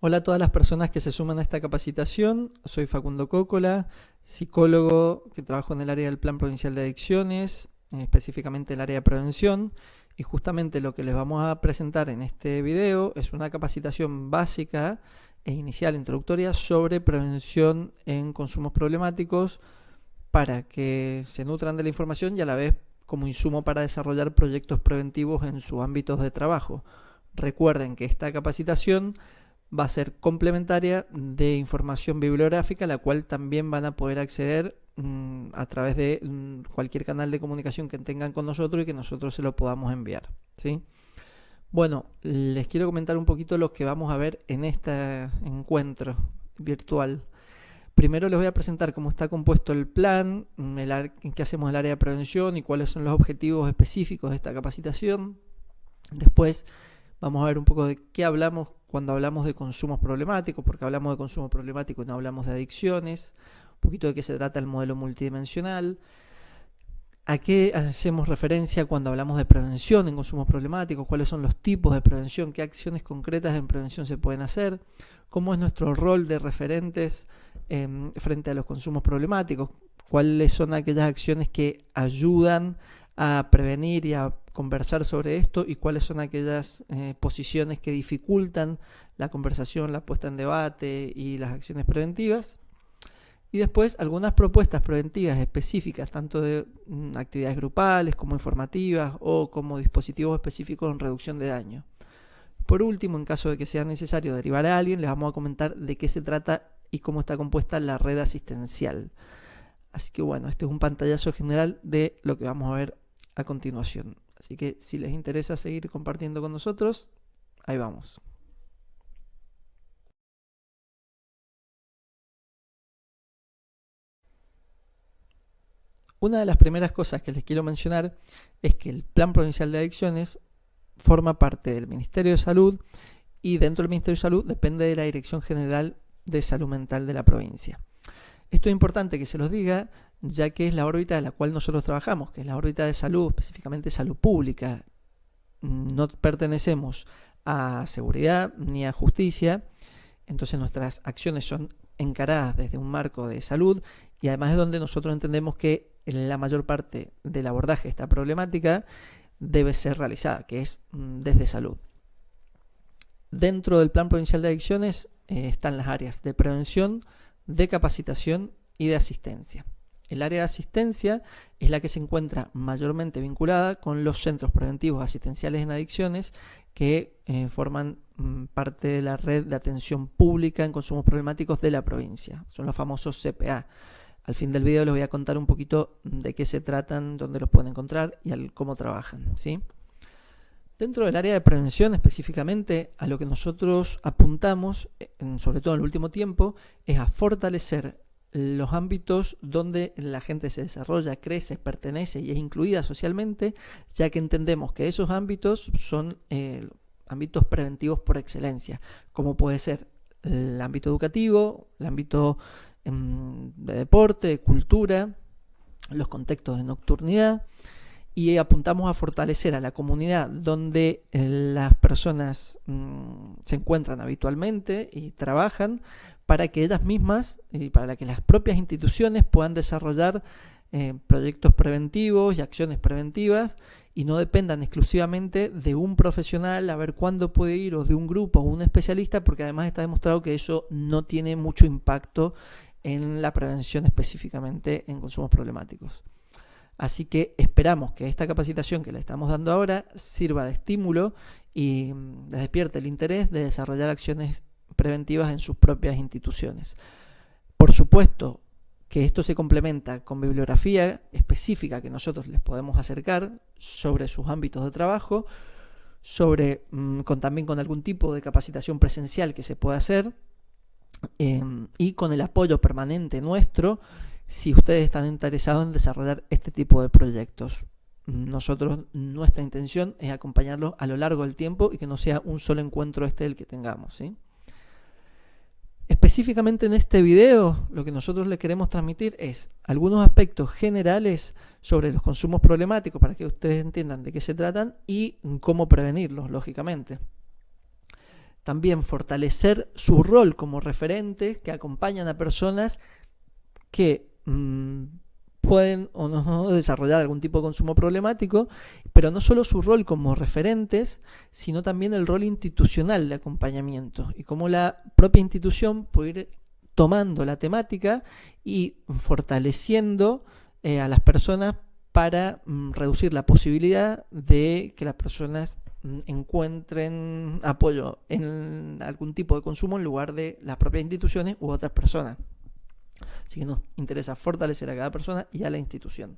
Hola a todas las personas que se suman a esta capacitación. Soy Facundo Cócola, psicólogo que trabajo en el área del Plan Provincial de Adicciones, específicamente el área de prevención. Y justamente lo que les vamos a presentar en este video es una capacitación básica e inicial introductoria sobre prevención en consumos problemáticos para que se nutran de la información y a la vez como insumo para desarrollar proyectos preventivos en sus ámbitos de trabajo. Recuerden que esta capacitación va a ser complementaria de información bibliográfica, la cual también van a poder acceder a través de cualquier canal de comunicación que tengan con nosotros y que nosotros se lo podamos enviar, ¿sí? Bueno, les quiero comentar un poquito lo que vamos a ver en este encuentro virtual. Primero les voy a presentar cómo está compuesto el plan, en qué hacemos el área de prevención y cuáles son los objetivos específicos de esta capacitación. Después vamos a ver un poco de qué hablamos cuando hablamos de consumos problemáticos, porque hablamos de consumo problemático y no hablamos de adicciones, un poquito de qué se trata el modelo multidimensional, a qué hacemos referencia cuando hablamos de prevención en consumos problemáticos, cuáles son los tipos de prevención, qué acciones concretas en prevención se pueden hacer, cómo es nuestro rol de referentes frente a los consumos problemáticos, cuáles son aquellas acciones que ayudan a prevenir y a conversar sobre esto y cuáles son aquellas posiciones que dificultan la conversación, la puesta en debate y las acciones preventivas. Y después algunas propuestas preventivas específicas, tanto de actividades grupales como informativas o como dispositivos específicos en reducción de daño. Por último, en caso de que sea necesario derivar a alguien, les vamos a comentar de qué se trata y cómo está compuesta la red asistencial. Así que bueno, este es un pantallazo general de lo que vamos a ver a continuación. Así que si les interesa seguir compartiendo con nosotros, ahí vamos. Una de las primeras cosas que les quiero mencionar es que el Plan Provincial de Adicciones forma parte del Ministerio de Salud y dentro del Ministerio de Salud depende de la Dirección General de Salud Mental de la provincia. Esto es importante que se los diga, ya que es la órbita de la cual nosotros trabajamos, que es la órbita de salud, específicamente salud pública. No pertenecemos a seguridad ni a justicia, entonces nuestras acciones son encaradas desde un marco de salud y además es donde nosotros entendemos que la mayor parte del abordaje de esta problemática debe ser realizada, que es desde salud. Dentro del Plan Provincial de Adicciones están las áreas de prevención, de capacitación y de asistencia. El área de asistencia es la que se encuentra mayormente vinculada con los centros preventivos asistenciales en adicciones que forman parte de la red de atención pública en consumos problemáticos de la provincia. Son los famosos CPA. Al fin del video les voy a contar un poquito de qué se tratan, dónde los pueden encontrar y cómo trabajan, ¿sí? Dentro del área de prevención específicamente, a lo que nosotros apuntamos, sobre todo en el último tiempo, es a fortalecer los ámbitos donde la gente se desarrolla, crece, pertenece y es incluida socialmente, ya que entendemos que esos ámbitos son ámbitos preventivos por excelencia, como puede ser el ámbito educativo, el ámbito de deporte, de cultura, los contextos de nocturnidad, y apuntamos a fortalecer a la comunidad donde las personas se encuentran habitualmente y trabajan para que ellas mismas y para que las propias instituciones puedan desarrollar proyectos preventivos y acciones preventivas y no dependan exclusivamente de un profesional a ver cuándo puede ir o de un grupo o un especialista, porque además está demostrado que eso no tiene mucho impacto en la prevención específicamente en consumos problemáticos. Así que esperamos que esta capacitación que le estamos dando ahora sirva de estímulo y les despierte el interés de desarrollar acciones preventivas en sus propias instituciones. Por supuesto que esto se complementa con bibliografía específica que nosotros les podemos acercar sobre sus ámbitos de trabajo, también con algún tipo de capacitación presencial que se pueda hacer y con el apoyo permanente nuestro si ustedes están interesados en desarrollar este tipo de proyectos. Nuestra intención es acompañarlos a lo largo del tiempo y que no sea un solo encuentro el que tengamos, ¿sí? Específicamente en este video, lo que nosotros les queremos transmitir es algunos aspectos generales sobre los consumos problemáticos para que ustedes entiendan de qué se tratan y cómo prevenirlos, lógicamente. También fortalecer su rol como referentes que acompañan a personas que pueden o no desarrollar algún tipo de consumo problemático, pero no solo su rol como referentes, sino también el rol institucional de acompañamiento y cómo la propia institución puede ir tomando la temática y fortaleciendo a las personas para reducir la posibilidad de que las personas encuentren apoyo en algún tipo de consumo en lugar de las propias instituciones u otras personas. Así que nos interesa fortalecer a cada persona y a la institución.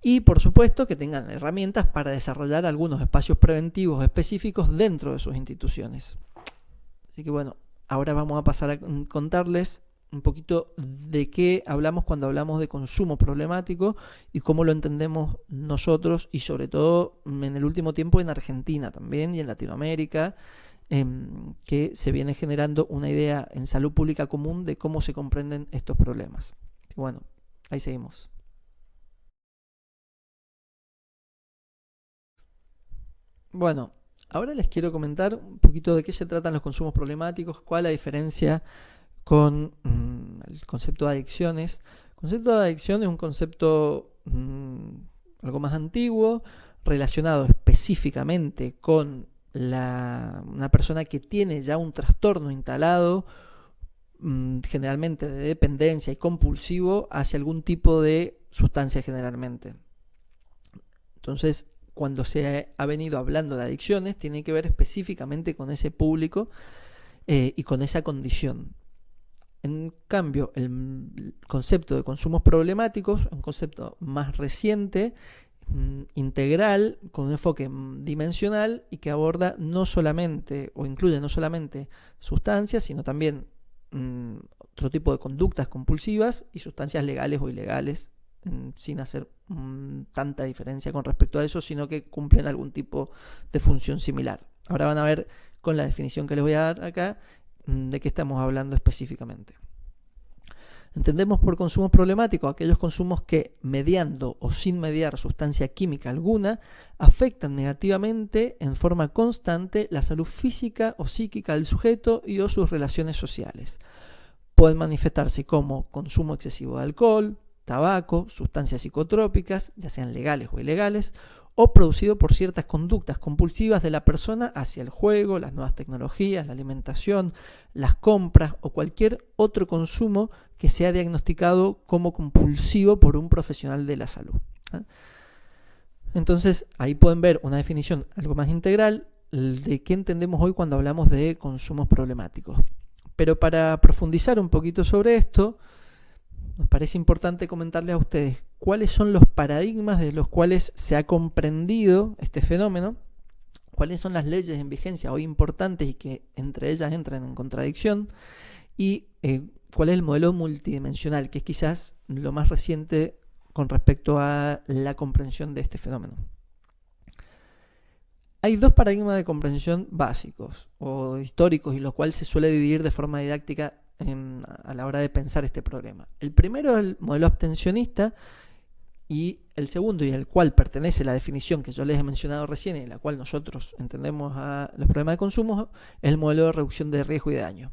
Y por supuesto que tengan herramientas para desarrollar algunos espacios preventivos específicos dentro de sus instituciones. Así que bueno, ahora vamos a pasar a contarles un poquito de qué hablamos cuando hablamos de consumo problemático y cómo lo entendemos nosotros y sobre todo en el último tiempo en Argentina también y en Latinoamérica, que se viene generando una idea en salud pública común de cómo se comprenden estos problemas. Y bueno, ahí seguimos. Bueno, ahora les quiero comentar un poquito de qué se tratan los consumos problemáticos, cuál es la diferencia con el concepto de adicciones. El concepto de adicción es un concepto algo más antiguo, relacionado específicamente con una persona que tiene ya un trastorno instalado, generalmente de dependencia y compulsivo hacia algún tipo de sustancia generalmente. Entonces, cuando se ha venido hablando de adicciones, tiene que ver específicamente con ese público y con esa condición. En cambio, el concepto de consumos problemáticos es un concepto más reciente, integral, con un enfoque dimensional y que aborda no solamente o incluye no solamente sustancias, sino también otro tipo de conductas compulsivas y sustancias legales o ilegales, sin hacer tanta diferencia con respecto a eso, sino que cumplen algún tipo de función similar. Ahora van a ver con la definición que les voy a dar acá de qué estamos hablando específicamente. Entendemos por consumos problemáticos aquellos consumos que, mediando o sin mediar sustancia química alguna, afectan negativamente en forma constante la salud física o psíquica del sujeto y o sus relaciones sociales. Pueden manifestarse como consumo excesivo de alcohol, tabaco, sustancias psicotrópicas, ya sean legales o ilegales, o producido por ciertas conductas compulsivas de la persona hacia el juego, las nuevas tecnologías, la alimentación, las compras o cualquier otro consumo que sea diagnosticado como compulsivo por un profesional de la salud. Entonces, ahí pueden ver una definición algo más integral de qué entendemos hoy cuando hablamos de consumos problemáticos. Pero para profundizar un poquito sobre esto, nos parece importante comentarles a ustedes cuáles son los paradigmas de los cuales se ha comprendido este fenómeno, cuáles son las leyes en vigencia hoy importantes y que entre ellas entran en contradicción, y cuál es el modelo multidimensional, que es quizás lo más reciente con respecto a la comprensión de este fenómeno. Hay dos paradigmas de comprensión básicos o históricos y los cuales se suele dividir de forma didáctica a la hora de pensar este problema. El primero es el modelo abstencionista y el segundo, y al cual pertenece la definición que yo les he mencionado recién y en la cual nosotros entendemos a los problemas de consumo, es el modelo de reducción de riesgo y daño.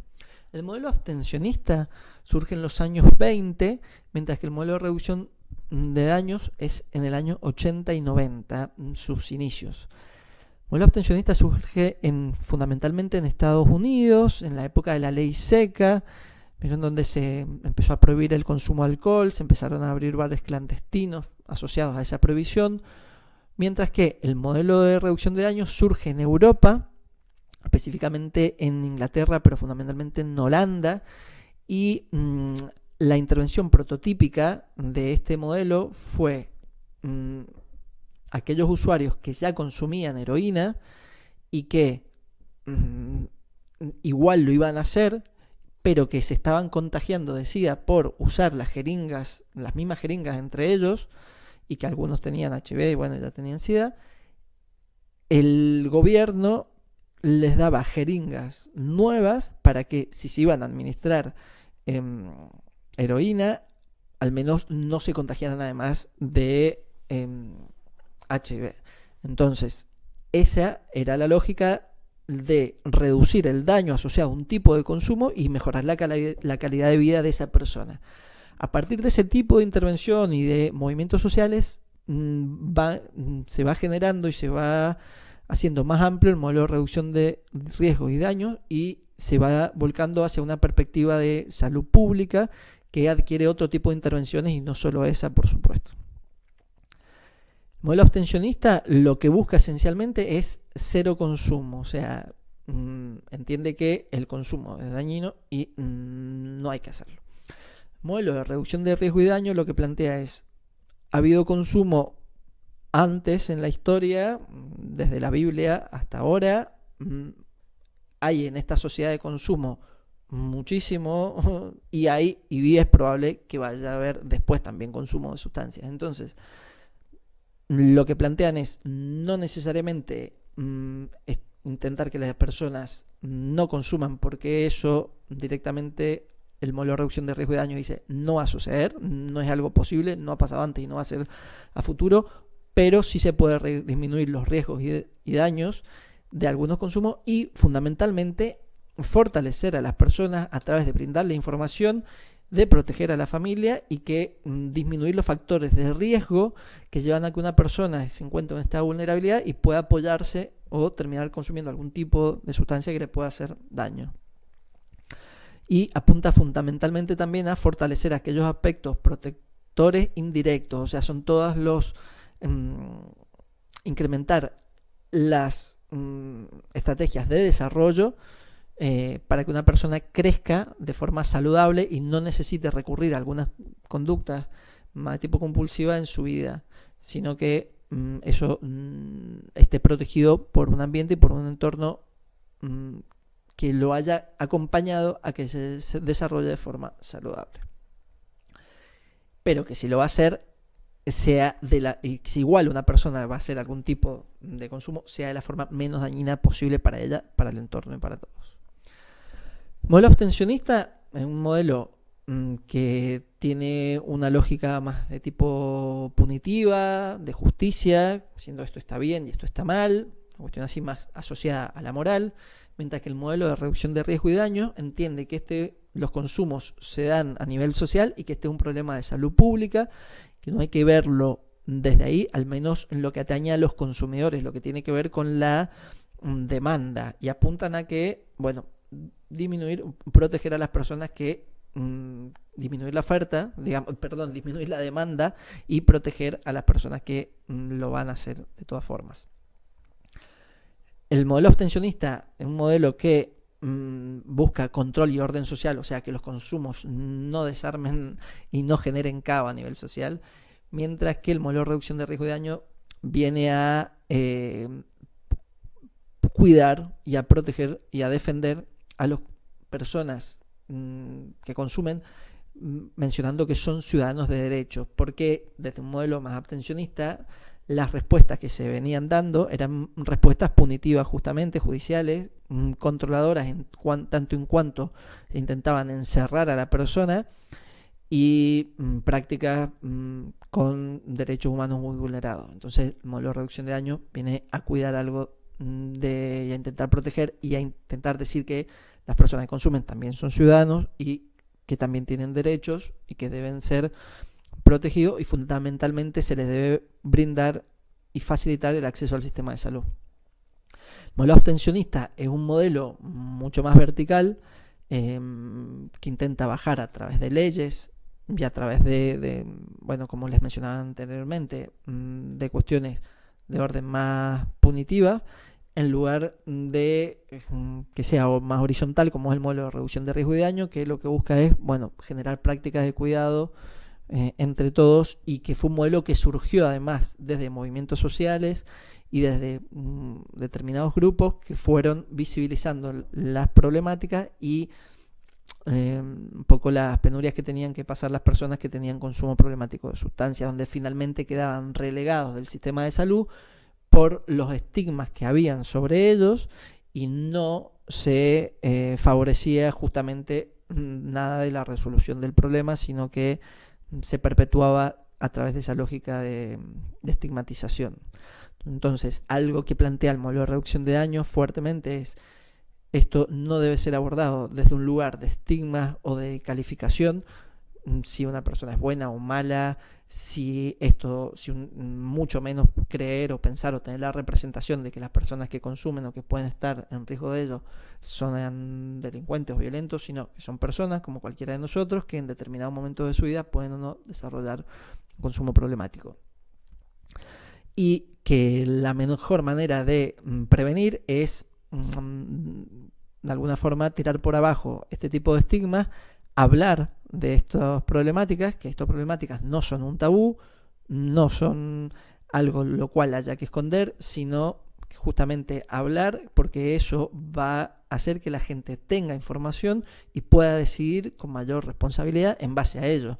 El modelo abstencionista surge en los años 20, mientras que el modelo de reducción de daños es en el año 80 y 90, sus inicios. El modelo abstencionista surge fundamentalmente en Estados Unidos, en la época de la ley seca, pero en donde se empezó a prohibir el consumo de alcohol, se empezaron a abrir bares clandestinos asociados a esa prohibición, mientras que el modelo de reducción de daños surge en Europa, específicamente en Inglaterra, pero fundamentalmente en Holanda, y la intervención prototípica de este modelo fue aquellos usuarios que ya consumían heroína y que igual lo iban a hacer, pero que se estaban contagiando de SIDA por usar las jeringas, las mismas jeringas entre ellos, y que algunos tenían HIV y bueno, ya tenían SIDA, el gobierno les daba jeringas nuevas para que si se iban a administrar heroína, al menos no se contagiaran además de HIV. Entonces, esa era la lógica de reducir el daño asociado a un tipo de consumo y mejorar la calidad de vida de esa persona. A partir de ese tipo de intervención y de movimientos sociales, se va generando y se va haciendo más amplio el modelo de reducción de riesgos y daños y se va volcando hacia una perspectiva de salud pública que adquiere otro tipo de intervenciones y no solo esa, por supuesto. El modelo abstencionista lo que busca esencialmente es cero consumo, o sea, entiende que el consumo es dañino y no hay que hacerlo. El modelo de reducción de riesgo y daño lo que plantea es: ha habido consumo antes en la historia, desde la Biblia hasta ahora, hay en esta sociedad de consumo muchísimo y es probable que vaya a haber después también consumo de sustancias. Entonces, lo que plantean es no necesariamente intentar que las personas no consuman, porque eso directamente el modelo de reducción de riesgo y daño dice no va a suceder, no es algo posible, no ha pasado antes y no va a ser a futuro, pero sí se puede disminuir los riesgos y daños de algunos consumos y fundamentalmente fortalecer a las personas a través de brindarle información, de proteger a la familia y que disminuir los factores de riesgo que llevan a que una persona se encuentre en esta vulnerabilidad y pueda apoyarse o terminar consumiendo algún tipo de sustancia que le pueda hacer daño. Y apunta fundamentalmente también a fortalecer aquellos aspectos protectores indirectos, o sea, son todos los incrementar las estrategias de desarrollo para que una persona crezca de forma saludable y no necesite recurrir a algunas conductas más de tipo compulsiva en su vida, sino que eso esté protegido por un ambiente y por un entorno que lo haya acompañado a que se desarrolle de forma saludable. Pero que si lo va a hacer, sea si igual una persona va a hacer algún tipo de consumo, sea de la forma menos dañina posible para ella, para el entorno y para todos. El modelo abstencionista es un modelo que tiene una lógica más de tipo punitiva, de justicia, siendo esto está bien y esto está mal, una cuestión así más asociada a la moral, mientras que el modelo de reducción de riesgo y daño entiende que los consumos se dan a nivel social y que este es un problema de salud pública, que no hay que verlo desde ahí, al menos en lo que atañe a los consumidores, lo que tiene que ver con la demanda, y apuntan a que, proteger a las personas que disminuir la oferta, disminuir la demanda y proteger a las personas que lo van a hacer de todas formas. El modelo abstencionista es un modelo que busca control y orden social, o sea que los consumos no desarmen y no generen caos a nivel social, mientras que el modelo de reducción de riesgo y daño viene a cuidar y a proteger y a defender a las personas que consumen, mencionando que son ciudadanos de derecho, porque desde un modelo más abstencionista las respuestas que se venían dando eran respuestas punitivas, justamente judiciales, controladoras tanto en cuanto se intentaban encerrar a la persona, y prácticas con derechos humanos muy vulnerados. Entonces el modelo de reducción de daño viene a cuidar algo y a intentar proteger y a intentar decir que las personas que consumen también son ciudadanos y que también tienen derechos y que deben ser protegidos, y fundamentalmente se les debe brindar y facilitar el acceso al sistema de salud. El modelo abstencionista es un modelo mucho más vertical, que intenta bajar a través de leyes y a través de como les mencionaba anteriormente, de cuestiones de orden más punitiva, en lugar de que sea más horizontal, como es el modelo de reducción de riesgo y daño, que lo que busca es generar prácticas de cuidado entre todos, y que fue un modelo que surgió además desde movimientos sociales y desde determinados grupos que fueron visibilizando las problemáticas y un poco las penurias que tenían que pasar las personas que tenían consumo problemático de sustancias, donde finalmente quedaban relegados del sistema de salud por los estigmas que habían sobre ellos, y no se favorecía justamente nada de la resolución del problema, sino que se perpetuaba a través de esa lógica de estigmatización. Entonces, algo que plantea el modelo de reducción de daño fuertemente es: esto no debe ser abordado desde un lugar de estigma o de calificación, si una persona es buena o mala, mucho menos creer o pensar o tener la representación de que las personas que consumen o que pueden estar en riesgo de ello son delincuentes o violentos, sino que son personas como cualquiera de nosotros que en determinado momento de su vida pueden o no desarrollar un consumo problemático. Y que la mejor manera de prevenir es de alguna forma tirar por abajo este tipo de estigmas, hablar de estas problemáticas, que estas problemáticas no son un tabú, no son algo lo cual haya que esconder, sino justamente hablar, porque eso va a hacer que la gente tenga información y pueda decidir con mayor responsabilidad en base a ello.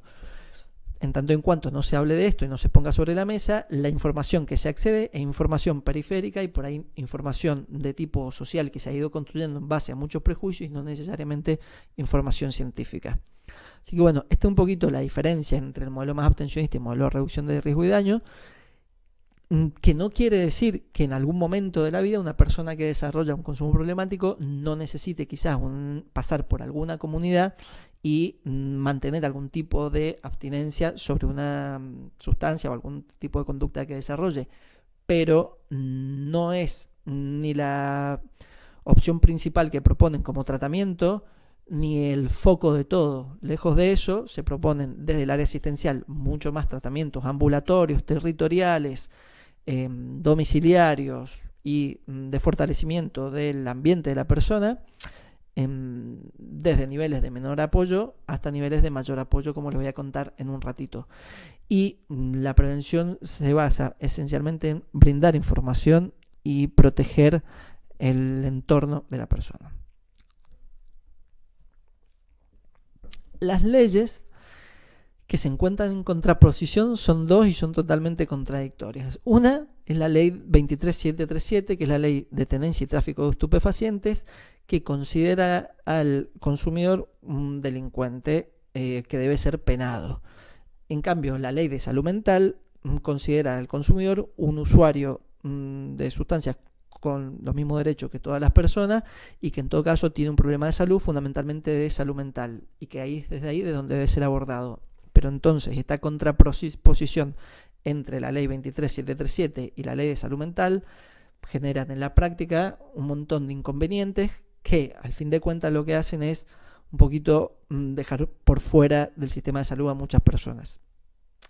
En tanto en cuanto no se hable de esto y no se ponga sobre la mesa, la información que se accede es información periférica y por ahí información de tipo social que se ha ido construyendo en base a muchos prejuicios y no necesariamente información científica. Así que bueno, esta es un poquito la diferencia entre el modelo más abstencionista y el modelo de reducción de riesgo y daño, que no quiere decir que en algún momento de la vida una persona que desarrolla un consumo problemático no necesite quizás pasar por alguna comunidad y mantener algún tipo de abstinencia sobre una sustancia o algún tipo de conducta que desarrolle, pero no es ni la opción principal que proponen como tratamiento, ni el foco de todo. Lejos de eso, se proponen desde el área asistencial mucho más tratamientos ambulatorios, territoriales, domiciliarios y de fortalecimiento del ambiente de la persona, desde niveles de menor apoyo hasta niveles de mayor apoyo, como les voy a contar en un ratito. Y la prevención se basa esencialmente en brindar información y proteger el entorno de la persona. Las leyes que se encuentran en contraposición son dos y son totalmente contradictorias. Una es la ley 23737, que es la ley de tenencia y tráfico de estupefacientes, que considera al consumidor un delincuente que debe ser penado. En cambio, la ley de salud mental considera al consumidor un usuario de sustancias con los mismos derechos que todas las personas y que en todo caso tiene un problema de salud, fundamentalmente de salud mental, y que ahí es desde ahí de donde debe ser abordado. Pero entonces esta contraposición entre la ley 23737 y la ley de salud mental generan en la práctica un montón de inconvenientes que al fin de cuentas lo que hacen es un poquito dejar por fuera del sistema de salud a muchas personas.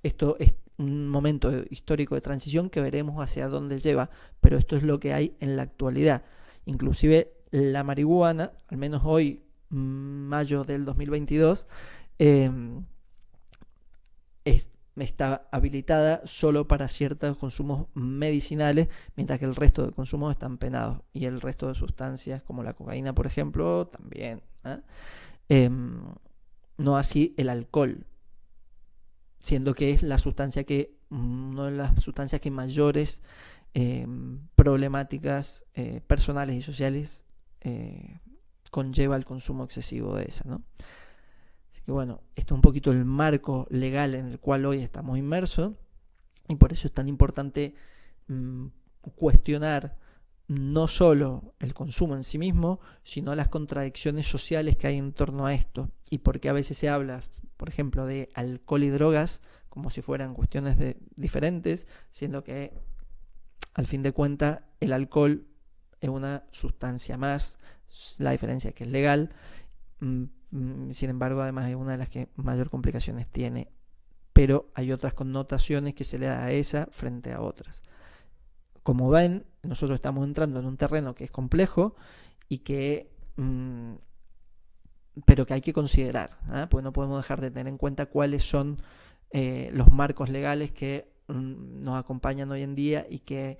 Esto es un momento histórico de transición que veremos hacia dónde lleva, pero esto es lo que hay en la actualidad. Inclusive la marihuana, al menos hoy, mayo del 2022, está habilitada solo para ciertos consumos medicinales, mientras que el resto de consumos están penados, y el resto de sustancias como la cocaína, por ejemplo, también, no así el alcohol, siendo que es la sustancia que una de las sustancias que mayores problemáticas personales y sociales conlleva el consumo excesivo de esa, ¿no? Que bueno, esto es un poquito el marco legal en el cual hoy estamos inmersos, y por eso es tan importante cuestionar no solo el consumo en sí mismo, sino las contradicciones sociales que hay en torno a esto, y por qué a veces se habla, por ejemplo, de alcohol y drogas como si fueran cuestiones diferentes, siendo que al fin de cuentas el alcohol es una sustancia más, la diferencia es que es legal. Sin embargo, además es una de las que mayor complicaciones tiene, pero hay otras connotaciones que se le da a esa frente a otras. Como ven, nosotros estamos entrando en un terreno que es complejo y que pero que hay que considerar, pues no podemos dejar de tener en cuenta cuáles son los marcos legales que nos acompañan hoy en día y que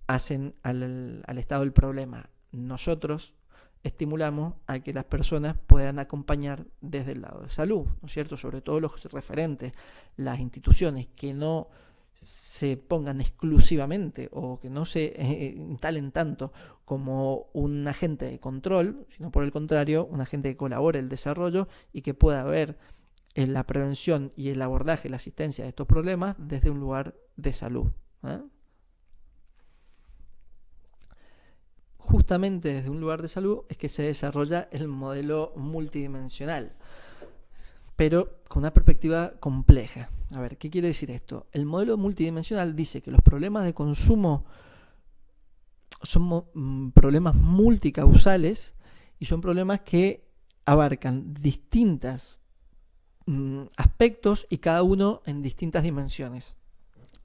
hacen al estado del problema. Nosotros estimulamos a que las personas puedan acompañar desde el lado de salud, ¿no es cierto? Sobre todo los referentes, las instituciones que no se pongan exclusivamente o que no se instalen tanto como un agente de control, sino por el contrario, un agente que colabore el desarrollo y que pueda ver la prevención y el abordaje, la asistencia de estos problemas desde un lugar de salud, ¿eh? justamente desde un lugar de salud es que se desarrolla el modelo multidimensional, pero con una perspectiva compleja. A ver, ¿qué quiere decir esto? El modelo multidimensional dice que los problemas de consumo son problemas multicausales y son problemas que abarcan distintos aspectos y cada uno en distintas dimensiones.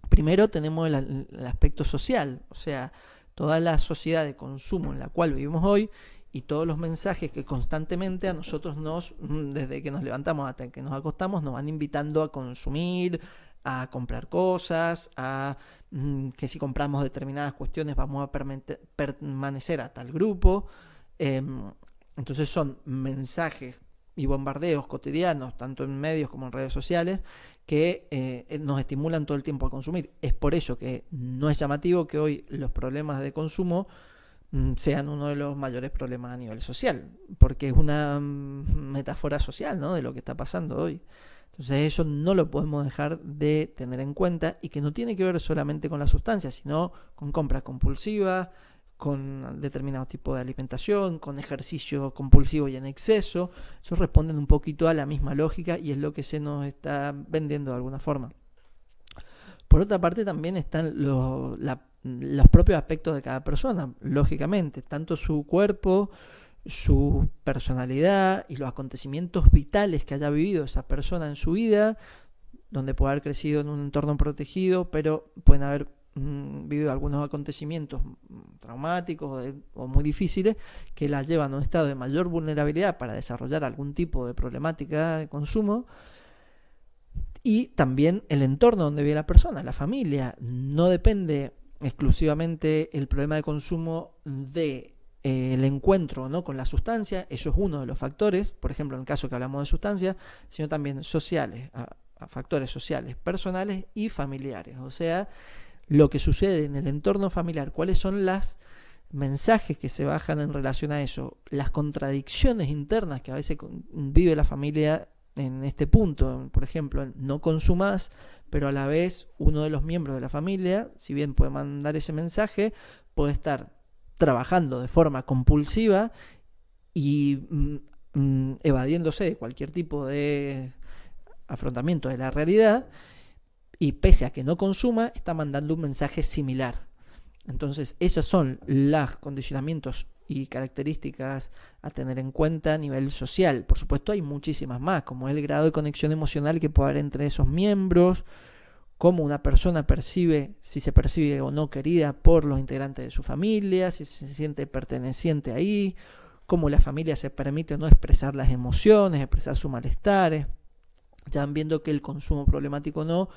Primero tenemos el aspecto social, o sea, toda la sociedad de consumo en la cual vivimos hoy y todos los mensajes que constantemente a nosotros desde que nos levantamos hasta que nos acostamos, nos van invitando a consumir, a comprar cosas, a que si compramos determinadas cuestiones vamos a permanecer a tal grupo. Entonces son mensajes y bombardeos cotidianos, tanto en medios como en redes sociales, que nos estimulan todo el tiempo a consumir. Es por eso que no es llamativo que hoy los problemas de consumo sean uno de los mayores problemas a nivel social, porque es una metáfora social, ¿no?, de lo que está pasando hoy. Entonces eso no lo podemos dejar de tener en cuenta, y que no tiene que ver solamente con la sustancia, sino con compras compulsivas, con determinados tipos de alimentación, con ejercicio compulsivo y en exceso. Eso responden un poquito a la misma lógica y es lo que se nos está vendiendo de alguna forma. Por otra parte, también están los propios aspectos de cada persona, lógicamente, tanto su cuerpo, su personalidad y los acontecimientos vitales que haya vivido esa persona en su vida, donde puede haber crecido en un entorno protegido, pero pueden haber vivido algunos acontecimientos traumáticos o muy difíciles que la llevan a un estado de mayor vulnerabilidad para desarrollar algún tipo de problemática de consumo. Y también el entorno donde vive la persona, la familia. No depende exclusivamente el problema de consumo de el encuentro, ¿no?, con la sustancia. Eso es uno de los factores, por ejemplo, en el caso que hablamos de sustancias, sino también sociales, a factores sociales, personales y familiares. O sea, lo que sucede en el entorno familiar, cuáles son los mensajes que se bajan en relación a eso, las contradicciones internas que a veces vive la familia en este punto. Por ejemplo, no consumas, pero a la vez uno de los miembros de la familia, si bien puede mandar ese mensaje, puede estar trabajando de forma compulsiva y evadiéndose de cualquier tipo de afrontamiento de la realidad, y pese a que no consuma, está mandando un mensaje similar. Entonces, esos son los condicionamientos y características a tener en cuenta a nivel social. Por supuesto, hay muchísimas más, como el grado de conexión emocional que puede haber entre esos miembros, cómo una persona percibe, si se percibe o no querida por los integrantes de su familia, si se siente perteneciente ahí, cómo la familia se permite o no expresar las emociones, expresar sus malestares. Ya van viendo que el consumo problemático no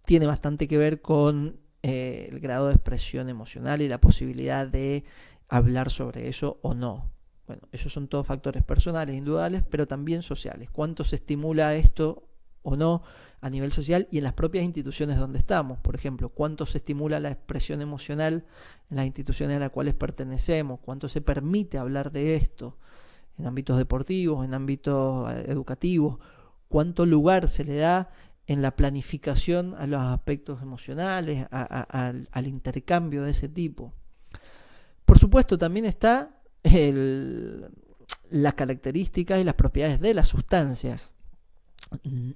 tiene bastante que ver con el grado de expresión emocional y la posibilidad de hablar sobre eso o no. Bueno, esos son todos factores personales, individuales, pero también sociales. ¿Cuánto se estimula esto o no a nivel social y en las propias instituciones donde estamos? Por ejemplo, ¿cuánto se estimula la expresión emocional en las instituciones a las cuales pertenecemos? ¿Cuánto se permite hablar de esto en ámbitos deportivos, en ámbitos educativos? ¿Cuánto lugar se le da en la planificación a los aspectos emocionales, al intercambio de ese tipo? Por supuesto, también está las características y las propiedades de las sustancias.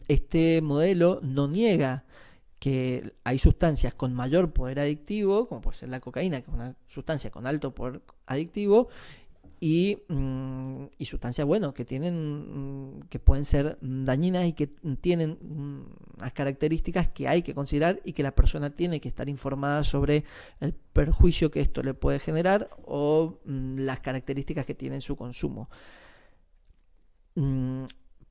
Este modelo no niega que hay sustancias con mayor poder adictivo, como puede ser la cocaína, que es una sustancia con alto poder adictivo, y sustancias, bueno, que tienen que pueden ser dañinas y que tienen unas características que hay que considerar y que la persona tiene que estar informada sobre el perjuicio que esto le puede generar o las características que tiene en su consumo.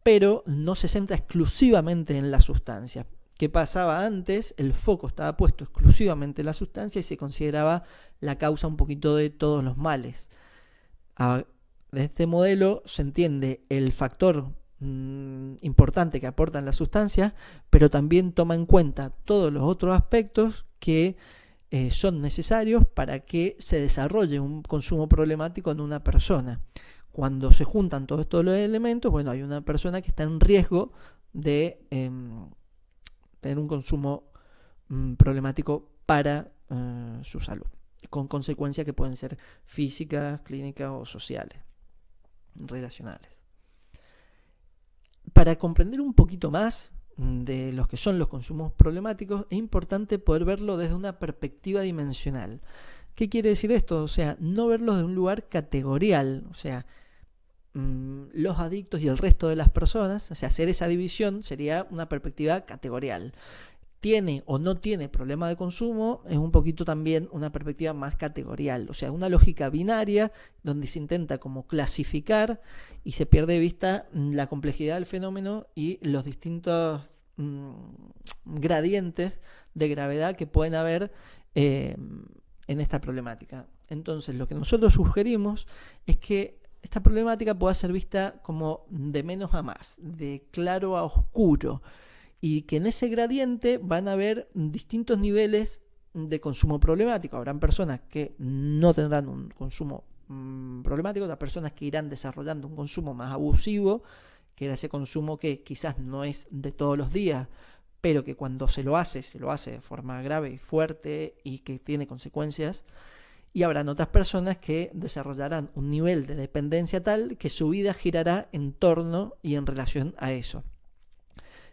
Pero no se centra exclusivamente en la sustancia. ¿Qué pasaba antes? El foco estaba puesto exclusivamente en la sustancia y se consideraba la causa un poquito de todos los males. De este modelo se entiende el factor importante que aportan las sustancias, pero también toma en cuenta todos los otros aspectos que son necesarios para que se desarrolle un consumo problemático en una persona. Cuando se juntan todos estos elementos, bueno, hay una persona que está en riesgo de tener un consumo problemático para su salud. con consecuencias que pueden ser físicas, clínicas o sociales, relacionales. Para comprender un poquito más de los que son los consumos problemáticos, es importante poder verlo desde una perspectiva dimensional. ¿Qué quiere decir esto? O sea, no verlo desde un lugar categorial, o sea, los adictos y el resto de las personas, o sea, hacer esa división sería una perspectiva categorial. Tiene o no tiene problema de consumo es un poquito también una perspectiva más categorial, o sea, una lógica binaria donde se intenta como clasificar y se pierde de vista la complejidad del fenómeno y los distintos gradientes de gravedad que pueden haber en esta problemática. Entonces, lo que nosotros sugerimos es que esta problemática pueda ser vista como de menos a más, de claro a oscuro, y que en ese gradiente van a haber distintos niveles de consumo problemático. Habrán personas que no tendrán un consumo problemático, otras personas que irán desarrollando un consumo más abusivo, que era ese consumo que quizás no es de todos los días, pero que cuando se lo hace de forma grave y fuerte y que tiene consecuencias. Y habrán otras personas que desarrollarán un nivel de dependencia tal que su vida girará en torno y en relación a eso.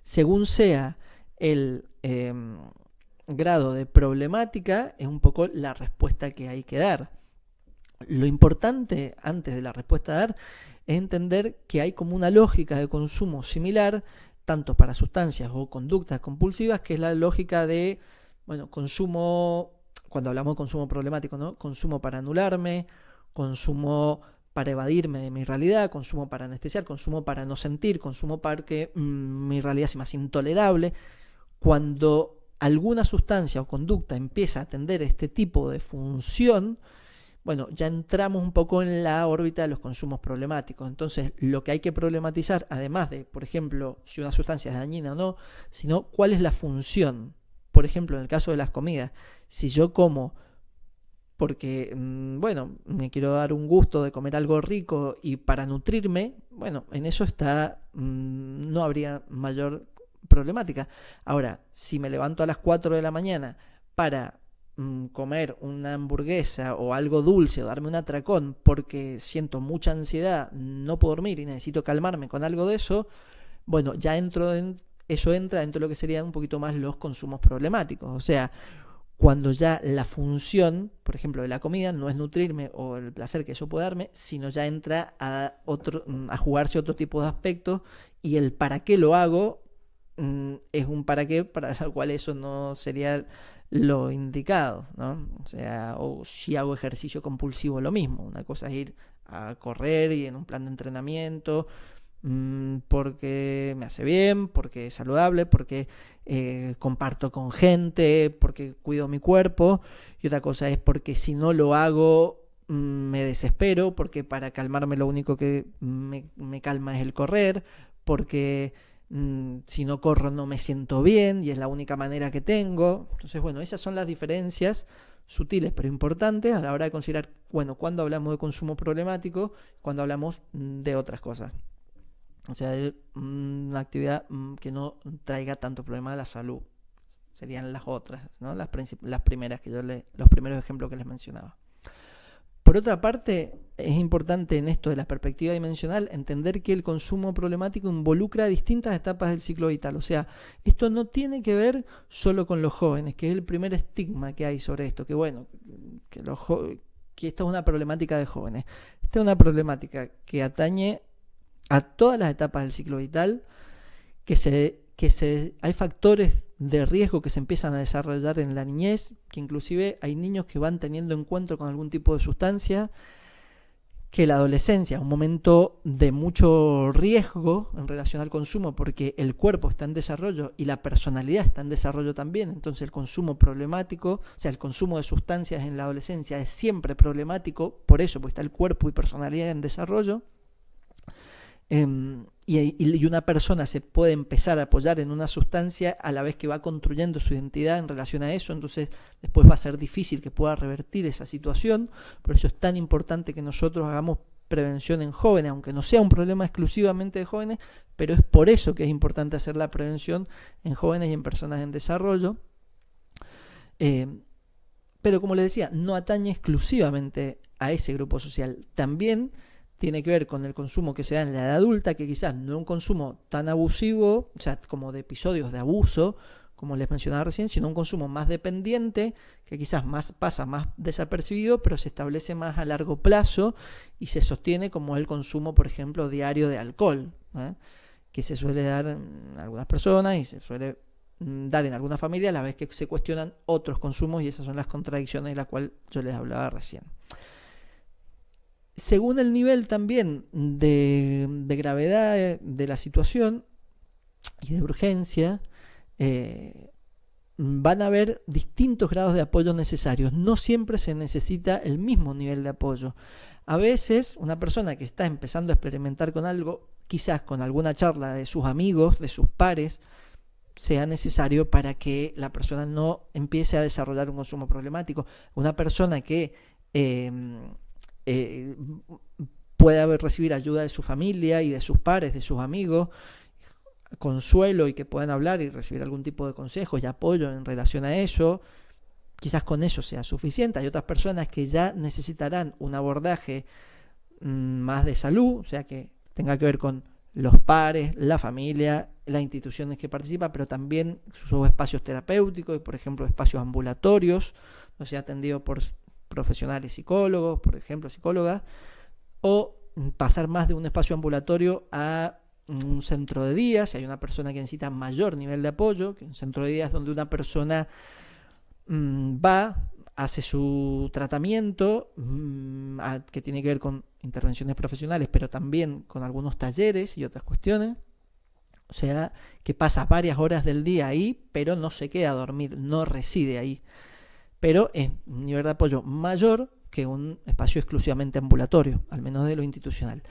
Según sea el grado de problemática, es un poco la respuesta que hay que dar. Lo importante antes de la respuesta a dar es entender que hay como una lógica de consumo similar, tanto para sustancias o conductas compulsivas, que es la lógica de, consumo, cuando hablamos de consumo problemático, ¿no? Consumo para anularme, consumo para evadirme de mi realidad, consumo para anestesiar, consumo para no sentir, consumo para que mi realidad sea más intolerable. Cuando alguna sustancia o conducta empieza a atender este tipo de función, ya entramos un poco en la órbita de los consumos problemáticos. Entonces, lo que hay que problematizar, además de, por ejemplo, si una sustancia es dañina o no, sino cuál es la función. Por ejemplo, en el caso de las comidas, si yo como porque, me quiero dar un gusto de comer algo rico y para nutrirme, en eso no habría mayor problemática. Ahora, si me levanto a las 4 de la mañana para comer una hamburguesa o algo dulce o darme un atracón porque siento mucha ansiedad, no puedo dormir y necesito calmarme con algo de eso, ya eso entra dentro de lo que serían un poquito más los consumos problemáticos. O sea, cuando ya la función, por ejemplo, de la comida no es nutrirme o el placer que eso puede darme, sino ya entra a jugarse otro tipo de aspectos, y el para qué lo hago es un para qué para el cual eso no sería lo indicado, ¿no? O sea, o si hago ejercicio compulsivo, lo mismo. Una cosa es ir a correr y en un plan de entrenamiento porque me hace bien, porque es saludable, porque comparto con gente, porque cuido mi cuerpo, y otra cosa es porque si no lo hago me desespero, porque para calmarme lo único que me calma es el correr, porque si no corro no me siento bien y es la única manera que tengo. Entonces, esas son las diferencias sutiles pero importantes a la hora de considerar, cuando hablamos de consumo problemático, cuando hablamos de otras cosas. O sea, de una actividad que no traiga tanto problema a la salud. Serían las otras, ¿no? Las primeras los primeros ejemplos que les mencionaba. Por otra parte, es importante en esto de la perspectiva dimensional entender que el consumo problemático involucra distintas etapas del ciclo vital. O sea, esto no tiene que ver solo con los jóvenes, que es el primer estigma que hay sobre esto, que esta es una problemática de jóvenes. Esta es una problemática que atañe a todas las etapas del ciclo vital, hay factores de riesgo que se empiezan a desarrollar en la niñez, que inclusive hay niños que van teniendo encuentro con algún tipo de sustancia, que la adolescencia es un momento de mucho riesgo en relación al consumo, porque el cuerpo está en desarrollo y la personalidad está en desarrollo también. Entonces el consumo problemático, o sea, el consumo de sustancias en la adolescencia es siempre problemático, por eso, porque está el cuerpo y personalidad en desarrollo. Y una persona se puede empezar a apoyar en una sustancia a la vez que va construyendo su identidad en relación a eso. Entonces después va a ser difícil que pueda revertir esa situación. Por eso es tan importante que nosotros hagamos prevención en jóvenes, aunque no sea un problema exclusivamente de jóvenes, pero es por eso que es importante hacer la prevención en jóvenes y en personas en desarrollo. Pero como les decía, no atañe exclusivamente a ese grupo social. También tiene que ver con el consumo que se da en la edad adulta, que quizás no es un consumo tan abusivo, o sea, como de episodios de abuso, como les mencionaba recién, sino un consumo más dependiente, que quizás pasa más desapercibido, pero se establece más a largo plazo y se sostiene como el consumo, por ejemplo, diario de alcohol, que se suele dar en algunas personas y se suele dar en alguna familia a la vez que se cuestionan otros consumos, y esas son las contradicciones de las cuales yo les hablaba recién. Según el nivel también de gravedad de la situación y de urgencia, van a haber distintos grados de apoyo necesarios. No siempre se necesita el mismo nivel de apoyo. A veces una persona que está empezando a experimentar con algo, quizás con alguna charla de sus amigos, de sus pares, sea necesario para que la persona no empiece a desarrollar un consumo problemático. Una persona que pueda recibir ayuda de su familia y de sus pares, de sus amigos, consuelo, y que puedan hablar y recibir algún tipo de consejos y apoyo en relación a eso, quizás con eso sea suficiente. Hay otras personas que ya necesitarán un abordaje más de salud, o sea, que tenga que ver con los pares, la familia, las instituciones que participan, pero también sus espacios terapéuticos, por ejemplo, espacios ambulatorios, o sea, atendido por profesionales psicólogos, por ejemplo, psicólogas, o pasar más de un espacio ambulatorio a un centro de día, si hay una persona que necesita mayor nivel de apoyo, que un centro de día es donde una persona va, hace su tratamiento, que tiene que ver con intervenciones profesionales, pero también con algunos talleres y otras cuestiones. O sea, que pasa varias horas del día ahí, pero no se queda a dormir, no reside ahí. Pero es un nivel de apoyo mayor que un espacio exclusivamente ambulatorio, al menos de lo institucional.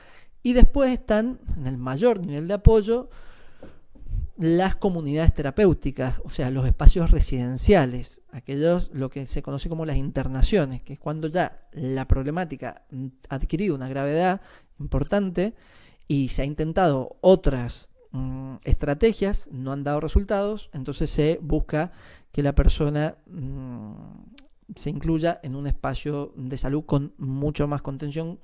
Y después están, en el mayor nivel de apoyo, las comunidades terapéuticas, o sea, los espacios residenciales, aquellos, lo que se conoce como las internaciones, que es cuando ya la problemática ha adquirido una gravedad importante y se ha intentado otras estrategias, no han dado resultados, entonces se busca que la persona se incluya en un espacio de salud con mucho más contención,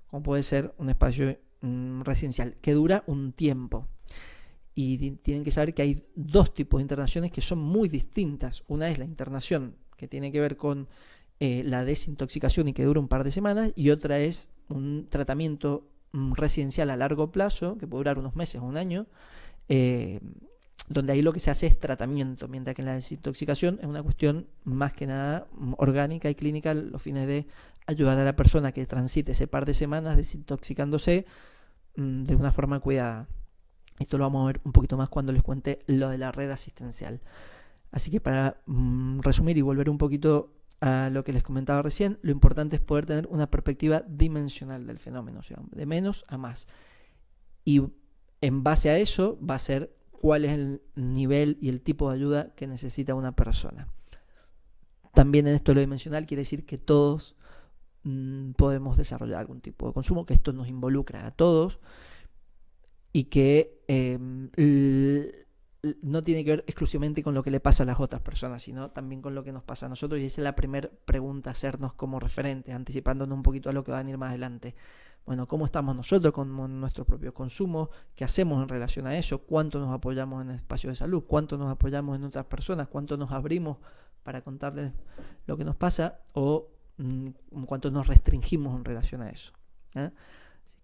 como puede ser un espacio residencial, que dura un tiempo. Y tienen que saber que hay dos tipos de internaciones que son muy distintas. Una es la internación que tiene que ver con la desintoxicación y que dura un par de semanas, y otra es un tratamiento residencial a largo plazo, que puede durar unos meses o un año, donde ahí lo que se hace es tratamiento, mientras que en la desintoxicación es una cuestión más que nada orgánica y clínica, a los fines de ayudar a la persona que transite ese par de semanas desintoxicándose de una forma cuidada. Esto lo vamos a ver un poquito más cuando les cuente lo de la red asistencial. Así que para resumir y volver un poquito a lo que les comentaba recién, lo importante es poder tener una perspectiva dimensional del fenómeno, o sea, de menos a más. Y en base a eso va a ser cuál es el nivel y el tipo de ayuda que necesita una persona. También en esto lo dimensional quiere decir que todos podemos desarrollar algún tipo de consumo, que esto nos involucra a todos, y que no tiene que ver exclusivamente con lo que le pasa a las otras personas, sino también con lo que nos pasa a nosotros. Y esa es la primera pregunta a hacernos como referentes, anticipándonos un poquito a lo que va a venir más adelante. Bueno, ¿cómo estamos nosotros con nuestro propio consumo? ¿Qué hacemos en relación a eso? ¿Cuánto nos apoyamos en el espacio de salud? ¿Cuánto nos apoyamos en otras personas? ¿Cuánto nos abrimos para contarles lo que nos pasa? ¿O cuánto nos restringimos en relación a eso?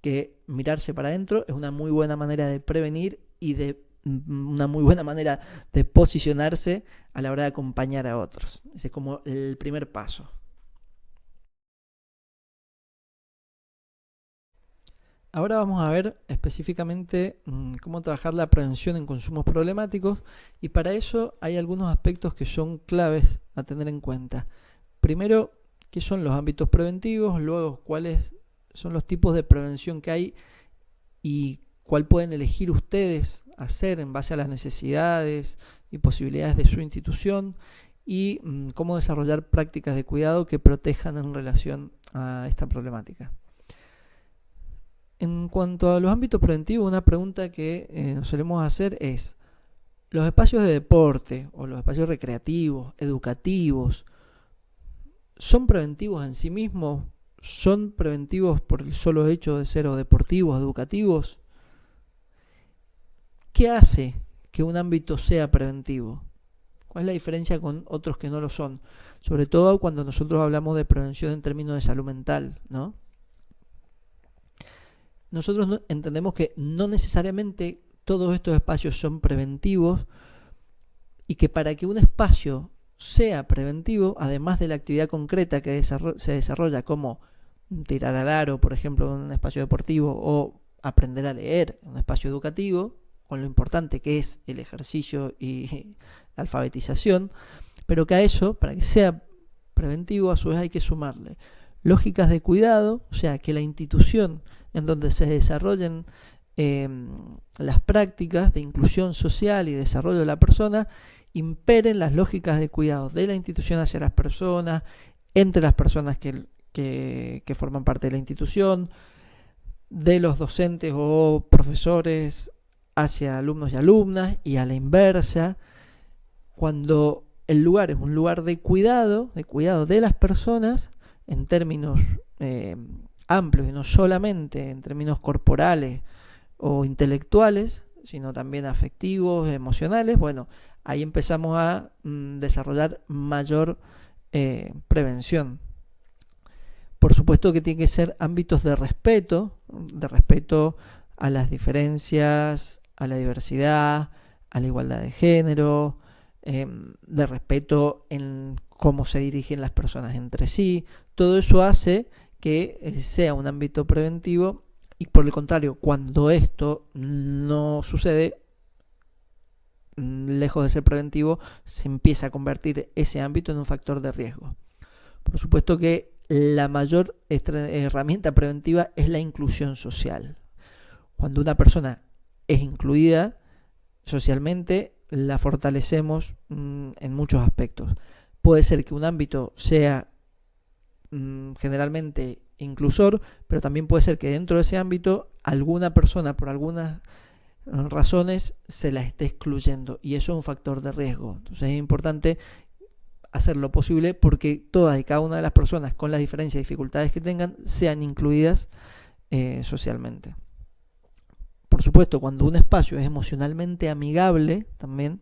Que mirarse para adentro es una muy buena manera de prevenir y de una muy buena manera de posicionarse a la hora de acompañar a otros. Ese es como el primer paso. Ahora vamos a ver específicamente cómo trabajar la prevención en consumos problemáticos, y para eso hay algunos aspectos que son claves a tener en cuenta. Primero, ¿qué son los ámbitos preventivos? Luego, ¿cuáles son los tipos de prevención que hay y cuál pueden elegir ustedes hacer en base a las necesidades y posibilidades de su institución? Y cómo desarrollar prácticas de cuidado que protejan en relación a esta problemática. En cuanto a los ámbitos preventivos, una pregunta que nos solemos hacer es: ¿los espacios de deporte o los espacios recreativos, educativos, ¿son preventivos en sí mismos? ¿Son preventivos por el solo hecho de ser o deportivos, educativos? ¿Qué hace que un ámbito sea preventivo? ¿Cuál es la diferencia con otros que no lo son? Sobre todo cuando nosotros hablamos de prevención en términos de salud mental, ¿no? Nosotros entendemos que no necesariamente todos estos espacios son preventivos y que para que un espacio sea preventivo, además de la actividad concreta que se desarrolla como tirar al aro, por ejemplo, en un espacio deportivo, o aprender a leer en un espacio educativo, con lo importante que es el ejercicio y la alfabetización, pero que a eso, para que sea preventivo, a su vez hay que sumarle lógicas de cuidado, o sea, que la institución en donde se desarrollen las prácticas de inclusión social y desarrollo de la persona imperen las lógicas de cuidado de la institución hacia las personas, entre las personas que forman parte de la institución, de los docentes o profesores hacia alumnos y alumnas, y a la inversa. Cuando el lugar es un lugar de cuidado de las personas en términos amplios y no solamente en términos corporales o intelectuales, sino también afectivos, emocionales, bueno, ahí empezamos a desarrollar mayor prevención. Por supuesto que tiene que ser ámbitos de respeto a las diferencias, a la diversidad, a la igualdad de género, de respeto en cómo se dirigen las personas entre sí. Todo eso hace que sea un ámbito preventivo, y por el contrario, cuando esto no sucede, lejos de ser preventivo, se empieza a convertir ese ámbito en un factor de riesgo. Por supuesto que la mayor herramienta preventiva es la inclusión social. Cuando una persona es incluida socialmente, la fortalecemos en muchos aspectos. Puede ser que un ámbito sea generalmente inclusor, pero también puede ser que dentro de ese ámbito alguna persona por algunas razones se la esté excluyendo, y eso es un factor de riesgo. Entonces es importante hacer lo posible porque todas y cada una de las personas, con las diferencias y dificultades que tengan, sean incluidas socialmente. Por supuesto, cuando un espacio es emocionalmente amigable, también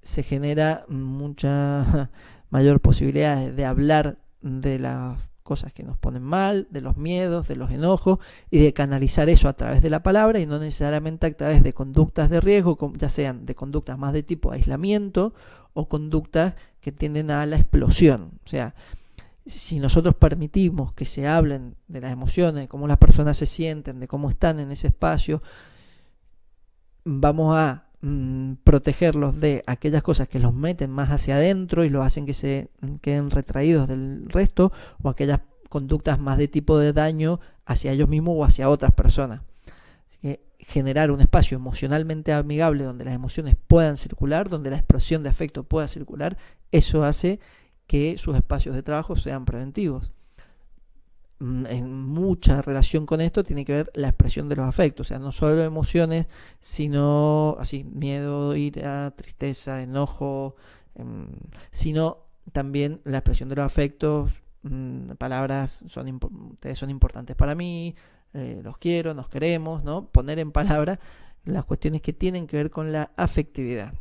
se genera mucha mayor posibilidad de hablar de las cosas que nos ponen mal, de los miedos, de los enojos, y de canalizar eso a través de la palabra y no necesariamente a través de conductas de riesgo, ya sean de conductas más de tipo aislamiento o conductas que tienden a la explosión. O sea, si nosotros permitimos que se hablen de las emociones, de cómo las personas se sienten, de cómo están en ese espacio, vamos a protegerlos de aquellas cosas que los meten más hacia adentro y los hacen que se queden retraídos del resto, o aquellas conductas más de tipo de daño hacia ellos mismos o hacia otras personas. Así que generar un espacio emocionalmente amigable donde las emociones puedan circular, donde la expresión de afecto pueda circular, eso hace que sus espacios de trabajo sean preventivos. En mucha relación con esto tiene que ver la expresión de los afectos, o sea, no solo emociones, sino así, miedo, ira, tristeza, enojo, sino también la expresión de los afectos, palabras, ustedes son importantes para mí, los quiero, nos queremos, ¿no? Poner en palabra las cuestiones que tienen que ver con la afectividad.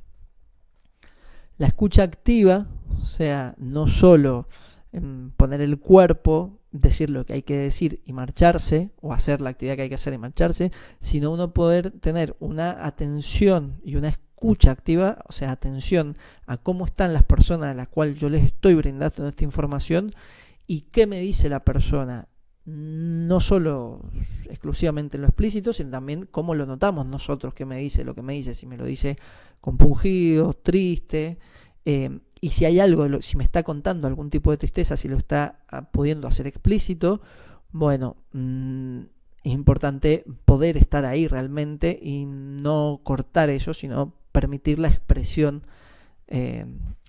La escucha activa, o sea, no solo poner el cuerpo, decir lo que hay que decir y marcharse, o hacer la actividad que hay que hacer y marcharse, sino uno poder tener una atención y una escucha activa, o sea, atención a cómo están las personas a las cuales yo les estoy brindando esta información y qué me dice la persona, no solo exclusivamente en lo explícito, sino también cómo lo notamos nosotros, qué me dice, lo que me dice, si me lo dice compungido, triste, y si hay algo, si me está contando algún tipo de tristeza, si lo está pudiendo hacer explícito, bueno, es importante poder estar ahí realmente y no cortar eso, sino permitir la expresión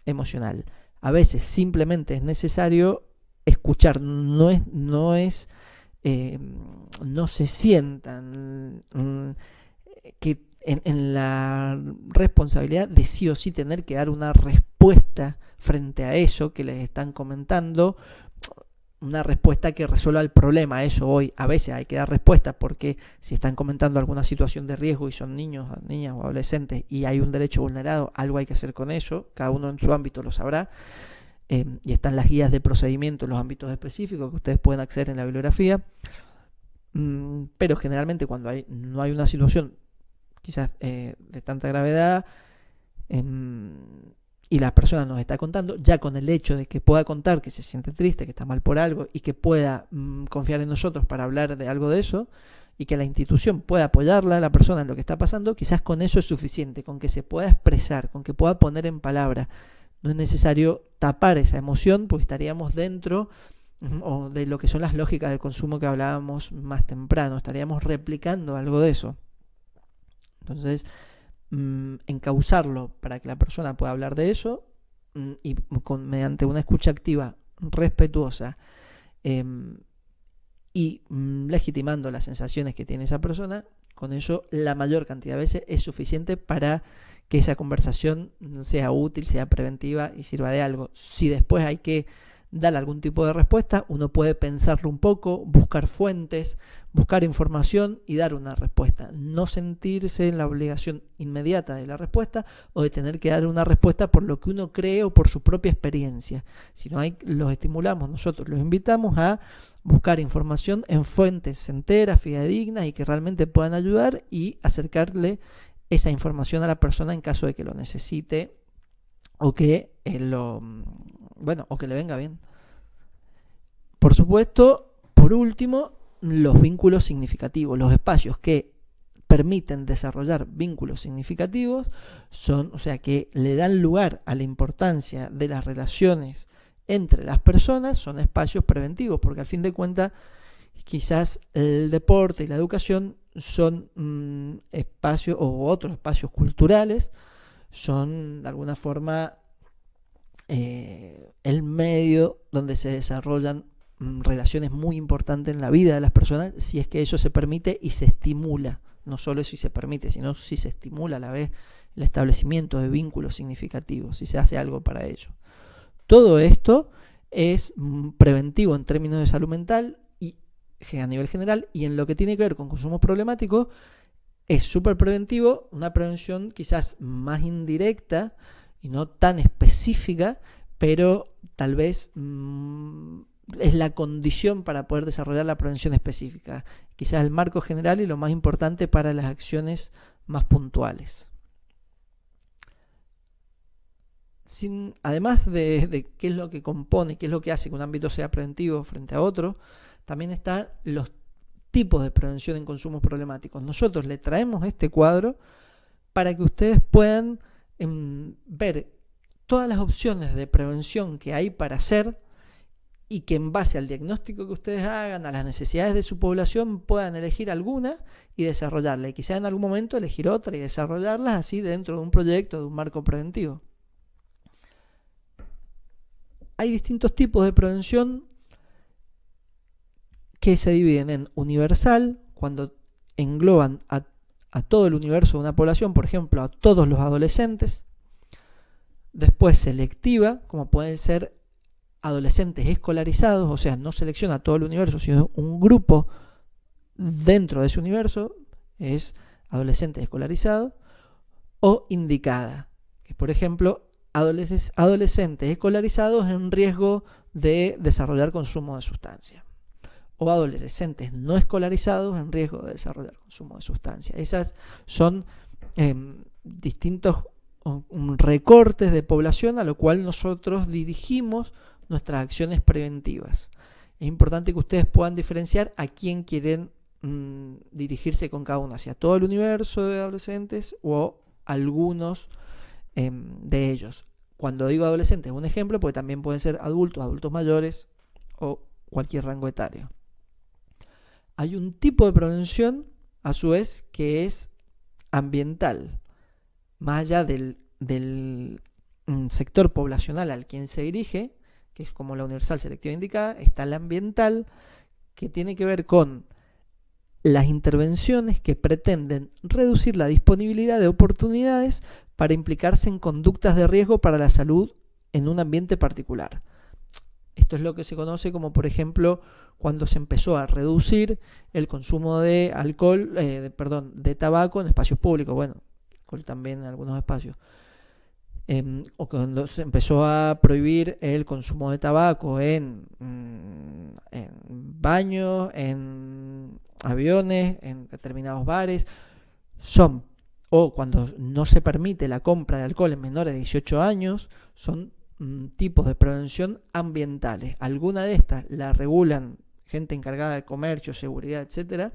emocional. A veces simplemente es necesario escuchar, no se sientan que en la responsabilidad de sí o sí tener que dar una respuesta frente a eso que les están comentando, una respuesta que resuelva el problema. Eso hoy a veces hay que dar respuesta porque si están comentando alguna situación de riesgo y son niños, niñas o adolescentes y hay un derecho vulnerado, algo hay que hacer con eso, cada uno en su ámbito lo sabrá. Y están las guías de procedimiento en los ámbitos específicos que ustedes pueden acceder en la bibliografía. Pero generalmente cuando no hay una situación quizás de tanta gravedad y la persona nos está contando, ya con el hecho de que pueda contar que se siente triste, que está mal por algo y que pueda confiar en nosotros para hablar de algo de eso y que la institución pueda apoyarla a la persona en lo que está pasando, quizás con eso es suficiente, con que se pueda expresar, con que pueda poner en palabra. No es necesario tapar esa emoción porque estaríamos dentro o de lo que son las lógicas del consumo que hablábamos más temprano, estaríamos replicando algo de eso. Entonces, encauzarlo para que la persona pueda hablar de eso y mediante una escucha activa, respetuosa y legitimando las sensaciones que tiene esa persona, con eso la mayor cantidad de veces es suficiente para que esa conversación sea útil, sea preventiva y sirva de algo. Si después hay que dar algún tipo de respuesta, uno puede pensarlo un poco, buscar fuentes, buscar información y dar una respuesta. No sentirse en la obligación inmediata de la respuesta o de tener que dar una respuesta por lo que uno cree o por su propia experiencia. Si no hay, los estimulamos, nosotros los invitamos a buscar información en fuentes enteras, fidedignas y que realmente puedan ayudar y acercarle esa información a la persona en caso de que lo necesite o que o que le venga bien. Por supuesto, por último, los vínculos significativos, los espacios que permiten desarrollar vínculos significativos son, o sea, que le dan lugar a la importancia de las relaciones entre las personas, son espacios preventivos, porque al fin de cuentas quizás el deporte y la educación son espacios o otros espacios culturales, son de alguna forma el medio donde se desarrollan relaciones muy importantes en la vida de las personas, si es que eso se permite y se estimula, no solo si se permite, sino si se estimula a la vez el establecimiento de vínculos significativos, si se hace algo para ello. Todo esto es preventivo en términos de salud mental y a nivel general, y en lo que tiene que ver con consumo problemático es súper preventivo, una prevención quizás más indirecta y no tan específica, pero tal vez es la condición para poder desarrollar la prevención específica. Quizás el marco general y lo más importante para las acciones más puntuales. Además de qué es lo que compone, qué es lo que hace que un ámbito sea preventivo frente a otro, también están los tipos de prevención en consumos problemáticos. Nosotros le traemos este cuadro para que ustedes puedan ver todas las opciones de prevención que hay para hacer y que en base al diagnóstico que ustedes hagan, a las necesidades de su población, puedan elegir alguna y desarrollarla. Y quizá en algún momento elegir otra y desarrollarlas así dentro de un proyecto, de un marco preventivo. Hay distintos tipos de prevención que se dividen en universal, cuando engloban a todo el universo de una población, por ejemplo, a todos los adolescentes. Después selectiva, como pueden ser adolescentes escolarizados, o sea, no selecciona todo el universo, sino un grupo dentro de ese universo, es adolescentes escolarizados. O indicada, que por ejemplo, adolescentes escolarizados en riesgo de desarrollar consumo de sustancia. O adolescentes no escolarizados en riesgo de desarrollar consumo de sustancia. Esas son distintos recortes de población a lo cual nosotros dirigimos nuestras acciones preventivas. Es importante que ustedes puedan diferenciar a quién quieren dirigirse con cada uno, hacia todo el universo de adolescentes o algunos de ellos. Cuando digo adolescentes, un ejemplo, porque también pueden ser adultos, adultos mayores o cualquier rango etario. Hay un tipo de prevención, a su vez, que es ambiental. Más allá del sector poblacional al quien se dirige, que es como la universal selectiva indicada, está la ambiental, que tiene que ver con las intervenciones que pretenden reducir la disponibilidad de oportunidades para implicarse en conductas de riesgo para la salud en un ambiente particular. Esto es lo que se conoce como, por ejemplo, cuando se empezó a reducir el consumo de alcohol, de tabaco en espacios públicos, bueno, alcohol también en algunos espacios. O cuando se empezó a prohibir el consumo de tabaco en baños, en aviones, en determinados bares, o cuando no se permite la compra de alcohol en menores de 18 años, son tipos de prevención ambientales. Alguna de estas la regulan gente encargada de comercio, seguridad, etcétera,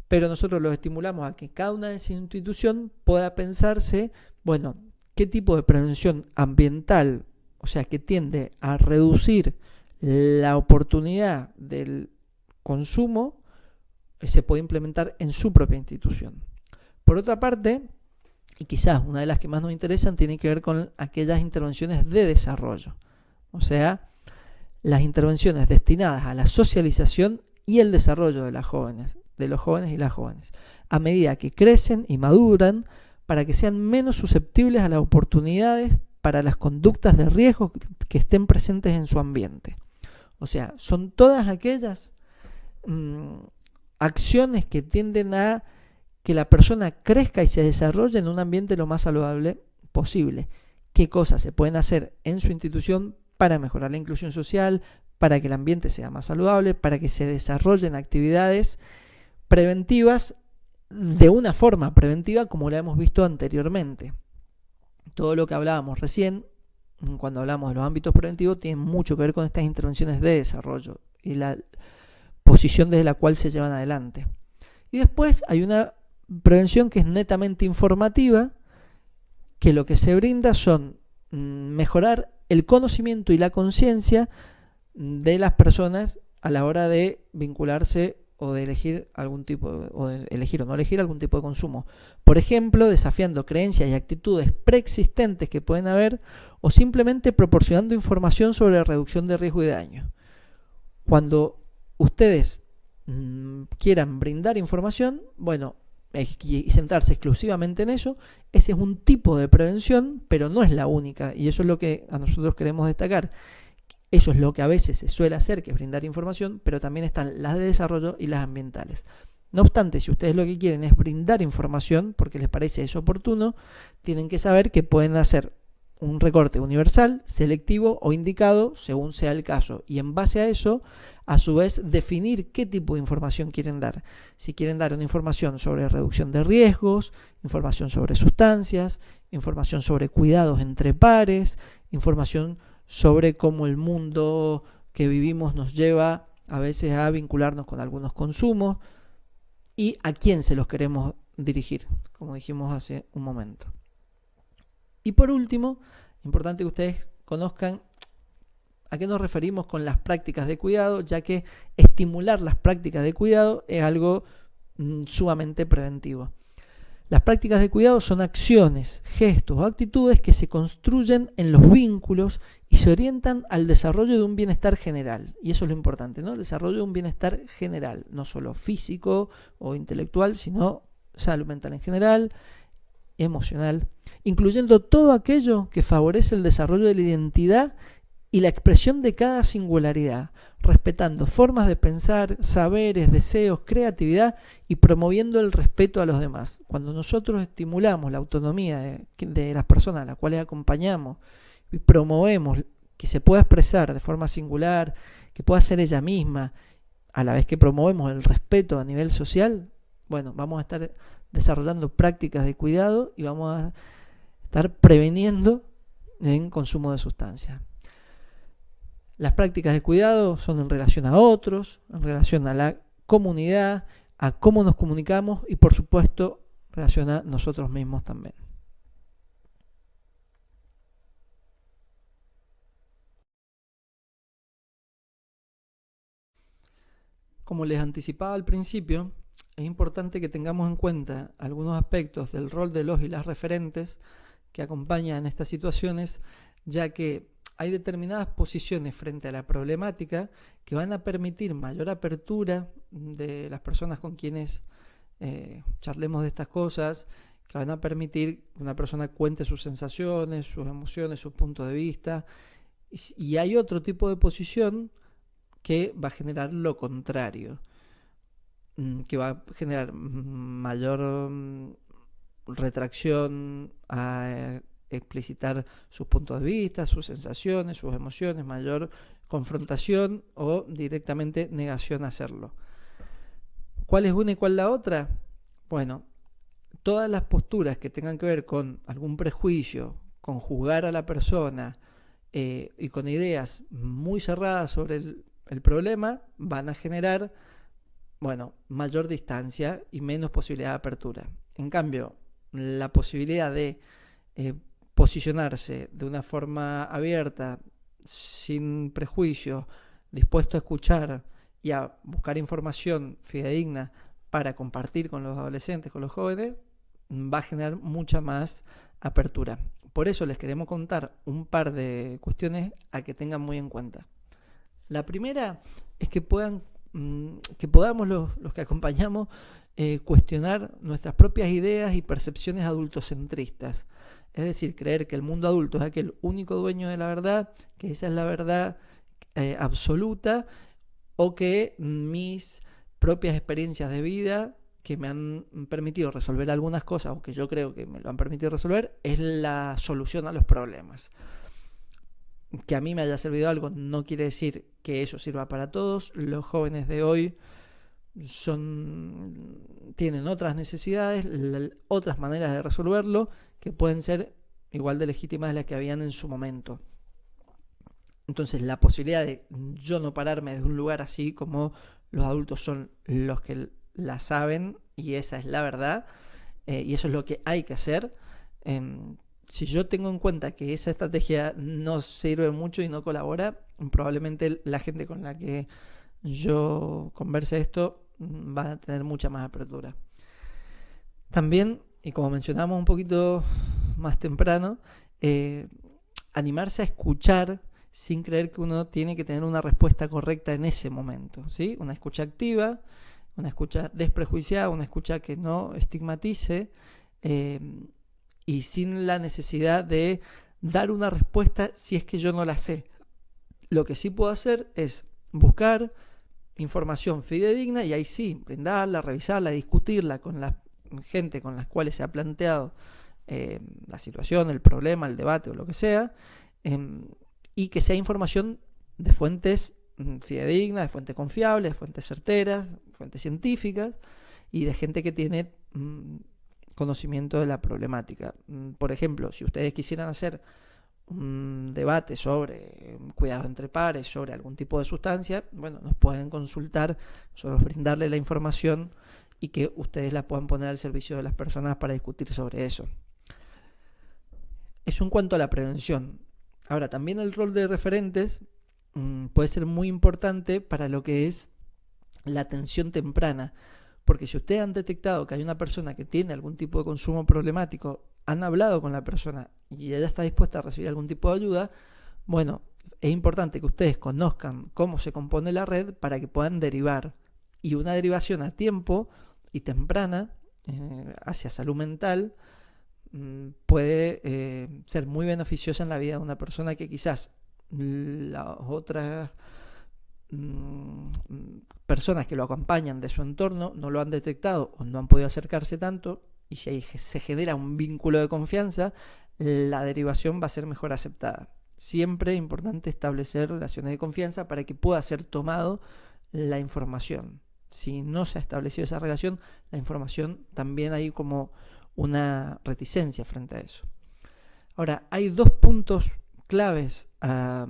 pero nosotros los estimulamos a que cada una de esas instituciones pueda pensarse, bueno, qué tipo de prevención ambiental, o sea, que tiende a reducir la oportunidad del consumo, se puede implementar en su propia institución. Por otra parte, y quizás una de las que más nos interesan, tiene que ver con aquellas intervenciones de desarrollo, o sea, las intervenciones destinadas a la socialización y el desarrollo de los jóvenes y las jóvenes, a medida que crecen y maduran, para que sean menos susceptibles a las oportunidades para las conductas de riesgo que estén presentes en su ambiente. O sea, son todas aquellas acciones que tienden a que la persona crezca y se desarrolle en un ambiente lo más saludable posible. ¿Qué cosas se pueden hacer en su institución para mejorar la inclusión social, para que el ambiente sea más saludable, para que se desarrollen actividades preventivas de una forma preventiva como la hemos visto anteriormente? Todo lo que hablábamos recién, cuando hablamos de los ámbitos preventivos, tiene mucho que ver con estas intervenciones de desarrollo y la posición desde la cual se llevan adelante. Y después hay una prevención que es netamente informativa, que lo que se brinda son mejorar el conocimiento y la conciencia de las personas a la hora de vincularse o de elegir algún tipo o de elegir o no elegir algún tipo de consumo. Por ejemplo, desafiando creencias y actitudes preexistentes que pueden haber, o simplemente proporcionando información sobre la reducción de riesgo y daño. Cuando ustedes quieran brindar información, bueno, y centrarse exclusivamente en eso, ese es un tipo de prevención, pero no es la única, y eso es lo que a nosotros queremos destacar. Eso es lo que a veces se suele hacer, que es brindar información, pero también están las de desarrollo y las ambientales. No obstante, si ustedes lo que quieren es brindar información, porque les parece eso oportuno, tienen que saber que pueden hacer un recorte universal, selectivo o indicado, según sea el caso, y en base a eso, a su vez, definir qué tipo de información quieren dar. Si quieren dar una información sobre reducción de riesgos, información sobre sustancias, información sobre cuidados entre pares, información sobre cómo el mundo que vivimos nos lleva a veces a vincularnos con algunos consumos y a quién se los queremos dirigir, como dijimos hace un momento. Y por último, importante que ustedes conozcan a qué nos referimos con las prácticas de cuidado, ya que estimular las prácticas de cuidado es algo sumamente preventivo. Las prácticas de cuidado son acciones, gestos o actitudes que se construyen en los vínculos y se orientan al desarrollo de un bienestar general. Y eso es lo importante, ¿no? El desarrollo de un bienestar general, no solo físico o intelectual, sino salud mental en general, emocional, incluyendo todo aquello que favorece el desarrollo de la identidad y la expresión de cada singularidad, respetando formas de pensar, saberes, deseos, creatividad y promoviendo el respeto a los demás. Cuando nosotros estimulamos la autonomía de las personas a las cuales acompañamos y promovemos que se pueda expresar de forma singular, que pueda ser ella misma, a la vez que promovemos el respeto a nivel social, bueno, vamos a estar desarrollando prácticas de cuidado y vamos a estar preveniendo en consumo de sustancias. Las prácticas de cuidado son en relación a otros, en relación a la comunidad, a cómo nos comunicamos y, por supuesto, en relación a nosotros mismos también. Como les anticipaba al principio, es importante que tengamos en cuenta algunos aspectos del rol de los y las referentes que acompañan estas situaciones, ya que hay determinadas posiciones frente a la problemática que van a permitir mayor apertura de las personas con quienes charlemos de estas cosas, que van a permitir que una persona cuente sus sensaciones, sus emociones, sus puntos de vista. Y hay otro tipo de posición que va a generar lo contrario, que va a generar mayor retracción a explicitar sus puntos de vista, sus sensaciones, sus emociones, mayor confrontación o directamente negación a hacerlo. ¿Cuál es una y cuál la otra? Bueno, todas las posturas que tengan que ver con algún prejuicio, con juzgar a la persona y con ideas muy cerradas sobre el problema, van a generar, bueno, mayor distancia y menos posibilidad de apertura. En cambio, la posibilidad de posicionarse de una forma abierta, sin prejuicios, dispuesto a escuchar y a buscar información fidedigna para compartir con los adolescentes, con los jóvenes, va a generar mucha más apertura. Por eso les queremos contar un par de cuestiones a que tengan muy en cuenta. La primera es que podamos los que acompañamos cuestionar nuestras propias ideas y percepciones adultocentristas. Es decir, creer que el mundo adulto es aquel único dueño de la verdad, que esa es la verdad absoluta, o que mis propias experiencias de vida que me han permitido resolver algunas cosas, o que yo creo que me lo han permitido resolver, es la solución a los problemas. Que a mí me haya servido algo no quiere decir que eso sirva para todos. Los jóvenes de hoy tienen otras necesidades, otras maneras de resolverlo, que pueden ser igual de legítimas de las que habían en su momento. Entonces la posibilidad de yo no pararme desde un lugar así como los adultos son los que la saben y esa es la verdad, y eso es lo que hay que hacer. Si yo tengo en cuenta que esa estrategia no sirve mucho y no colabora, probablemente la gente con la que yo converse esto va a tener mucha más apertura. También, y como mencionamos un poquito más temprano, animarse a escuchar sin creer que uno tiene que tener una respuesta correcta en ese momento, ¿sí? Una escucha activa, una escucha desprejuiciada, una escucha que no estigmatice, y sin la necesidad de dar una respuesta si es que yo no la sé. Lo que sí puedo hacer es buscar información fidedigna y ahí sí, brindarla, revisarla, discutirla con la gente con las cuales se ha planteado la situación, el problema, el debate o lo que sea, y que sea información de fuentes fidedignas, de fuentes confiables, de fuentes certeras, fuentes científicas y de gente que tiene conocimiento de la problemática. Por ejemplo, si ustedes quisieran hacer un debate sobre cuidado entre pares, sobre algún tipo de sustancia, bueno, nos pueden consultar, nosotros brindarle la información y que ustedes la puedan poner al servicio de las personas para discutir sobre eso. Eso en cuanto a la prevención. Ahora, también el rol de referentes puede ser muy importante para lo que es la atención temprana, porque si ustedes han detectado que hay una persona que tiene algún tipo de consumo problemático, han hablado con la persona y ella está dispuesta a recibir algún tipo de ayuda, bueno, es importante que ustedes conozcan cómo se compone la red para que puedan derivar. Y una derivación a tiempo y temprana hacia salud mental puede ser muy beneficiosa en la vida de una persona que quizás las otras personas que lo acompañan de su entorno no lo han detectado o no han podido acercarse tanto, y si ahí se genera un vínculo de confianza, la derivación va a ser mejor aceptada. Siempre es importante establecer relaciones de confianza para que pueda ser tomado la información. Si no se ha establecido esa relación, la información también hay como una reticencia frente a eso. Ahora, hay dos puntos claves a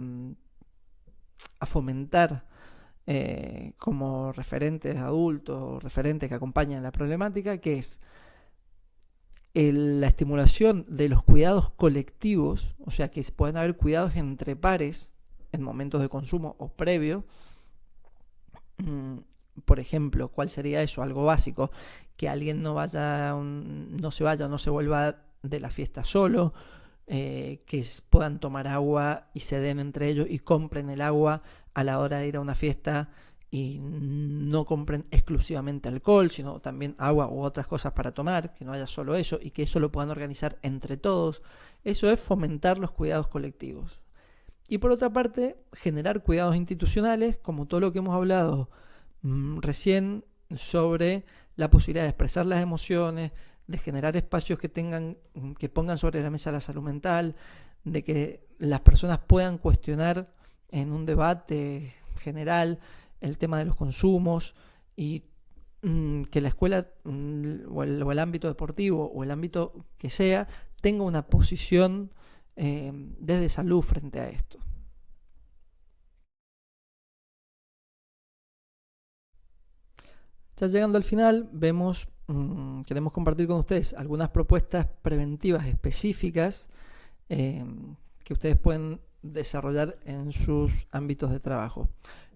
fomentar como referentes adultos o referentes que acompañan la problemática, que es la estimulación de los cuidados colectivos, o sea que pueden haber cuidados entre pares en momentos de consumo o previo. Por ejemplo, ¿cuál sería eso? Algo básico, que alguien no se vaya o no se vuelva de la fiesta solo, puedan tomar agua y se den entre ellos y compren el agua a la hora de ir a una fiesta y no compren exclusivamente alcohol, sino también agua u otras cosas para tomar, que no haya solo eso y que eso lo puedan organizar entre todos. Eso es fomentar los cuidados colectivos. Y por otra parte, generar cuidados institucionales, como todo lo que hemos hablado recién sobre la posibilidad de expresar las emociones, de generar espacios que pongan sobre la mesa la salud mental, de que las personas puedan cuestionar en un debate general el tema de los consumos y que la escuela o el ámbito deportivo o el ámbito que sea tenga una posición desde salud frente a esto. Ya llegando al final, queremos compartir con ustedes algunas propuestas preventivas específicas que ustedes pueden desarrollar en sus ámbitos de trabajo.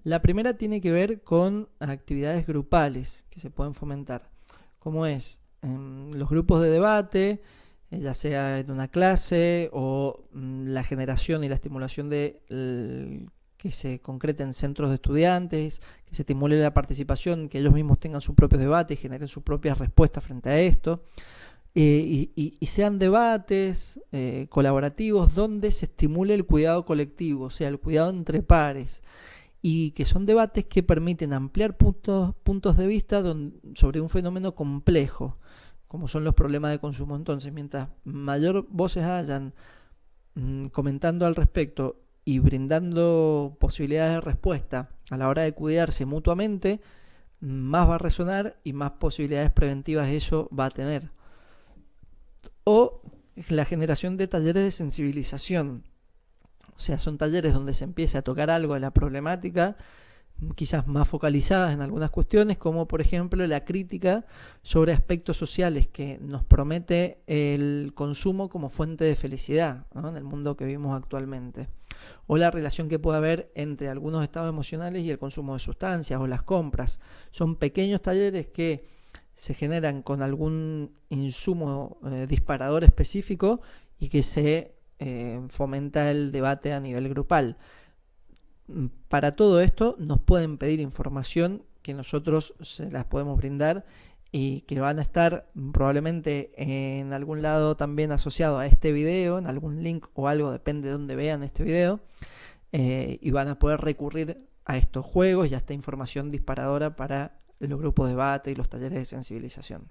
La primera tiene que ver con actividades grupales que se pueden fomentar, como es los grupos de debate, ya sea en una clase o la generación y la estimulación de que se concreten centros de estudiantes, que se estimule la participación, que ellos mismos tengan sus propios debates y generen sus propias respuestas frente a esto. Y sean debates colaborativos donde se estimule el cuidado colectivo, o sea, el cuidado entre pares, y que son debates que permiten ampliar puntos de vista sobre un fenómeno complejo, como son los problemas de consumo. Entonces, mientras mayor voces hayan comentando al respecto y brindando posibilidades de respuesta a la hora de cuidarse mutuamente, más va a resonar y más posibilidades preventivas eso va a tener. O la generación de talleres de sensibilización. O sea, son talleres donde se empiece a tocar algo de la problemática, quizás más focalizadas en algunas cuestiones, como por ejemplo la crítica sobre aspectos sociales que nos promete el consumo como fuente de felicidad, ¿no?, en el mundo que vivimos actualmente. O la relación que puede haber entre algunos estados emocionales y el consumo de sustancias o las compras. Son pequeños talleres que se generan con algún insumo disparador específico y que se fomenta el debate a nivel grupal. Para todo esto nos pueden pedir información que nosotros se las podemos brindar y que van a estar probablemente en algún lado también asociado a este video, en algún link o algo, depende de dónde vean este video, y van a poder recurrir a estos juegos y a esta información disparadora para los grupos de debate y los talleres de sensibilización.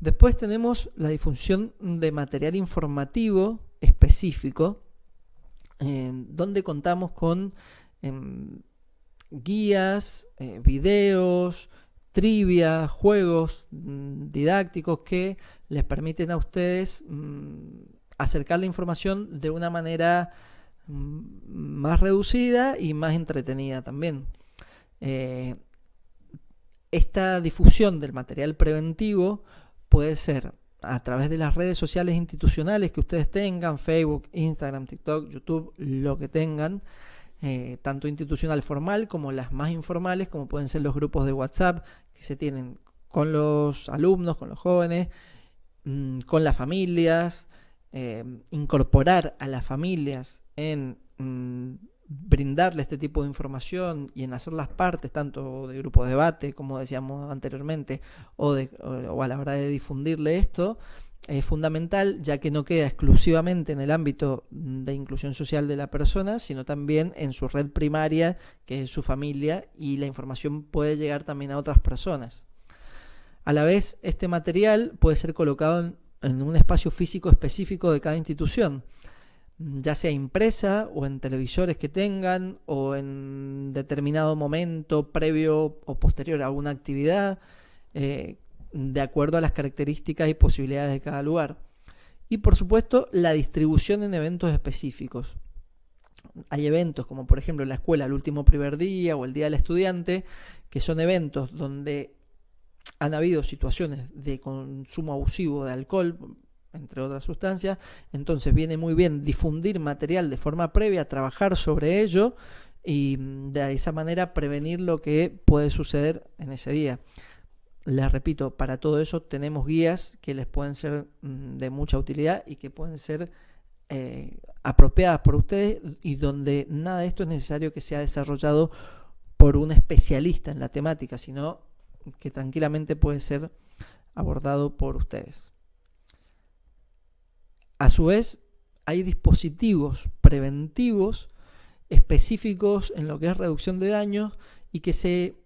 Después tenemos la difusión de material informativo específico, donde contamos con guías, videos, trivia, juegos didácticos que les permiten a ustedes acercar la información de una manera más reducida y más entretenida también. Esta difusión del material preventivo puede ser a través de las redes sociales institucionales que ustedes tengan, Facebook, Instagram, TikTok, YouTube, lo que tengan, tanto institucional formal como las más informales, como pueden ser los grupos de WhatsApp que se tienen con los alumnos, con los jóvenes, con las familias, incorporar a las familias en brindarle este tipo de información y en hacerlas partes tanto de grupos de debate, como decíamos anteriormente, o a la hora de difundirle esto, es fundamental, ya que no queda exclusivamente en el ámbito de inclusión social de la persona, sino también en su red primaria, que es su familia, y la información puede llegar también a otras personas. A la vez, este material puede ser colocado en un espacio físico específico de cada institución, ya sea impresa o en televisores que tengan o en determinado momento previo o posterior a alguna actividad, de acuerdo a las características y posibilidades de cada lugar. Y por supuesto la distribución en eventos específicos. Hay eventos como por ejemplo en la escuela el último primer día o el día del estudiante, que son eventos donde han habido situaciones de consumo abusivo de alcohol, entre otras sustancias. Entonces viene muy bien difundir material de forma previa, trabajar sobre ello y de esa manera prevenir lo que puede suceder en ese día. les repito, para todo eso tenemos guías que les pueden ser de mucha utilidad y que pueden ser apropiadas por ustedes, y donde nada de esto es necesario que sea desarrollado por un especialista en la temática, sino que tranquilamente puede ser abordado por ustedes. A su vez, hay dispositivos preventivos específicos en lo que es reducción de daños y que se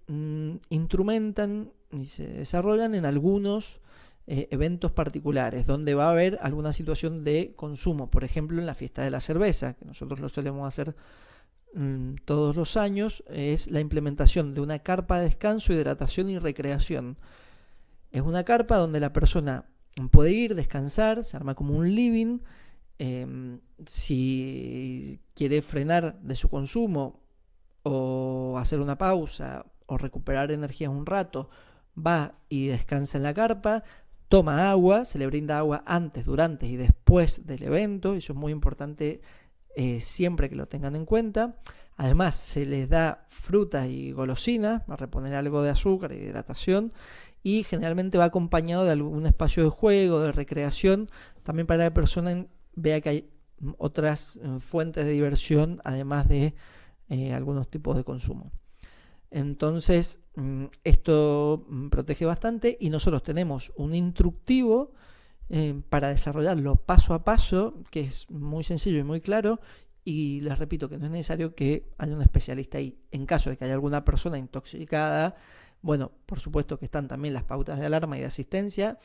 instrumentan y se desarrollan en algunos eventos particulares, donde va a haber alguna situación de consumo. Por ejemplo, en la fiesta de la cerveza, que nosotros lo solemos hacer todos los años, es la implementación de una carpa de descanso, hidratación y recreación. Es una carpa donde la persona puede ir, descansar, se arma como un living. Si quiere frenar de su consumo o hacer una pausa o recuperar energía un rato, va y descansa en la carpa, toma agua, se le brinda agua antes, durante y después del evento. Eso es muy importante, siempre que lo tengan en cuenta. Además, se les da frutas y golosinas para reponer algo de azúcar y de hidratación, y generalmente va acompañado de algún espacio de juego, de recreación, también para que la persona vea que hay otras fuentes de diversión, además de algunos tipos de consumo. Entonces, esto protege bastante, y nosotros tenemos un instructivo para desarrollarlo paso a paso, que es muy sencillo y muy claro, y les repito que no es necesario que haya un especialista ahí. En caso de que haya alguna persona intoxicada, bueno, por supuesto que están también las pautas de alarma y de asistencia,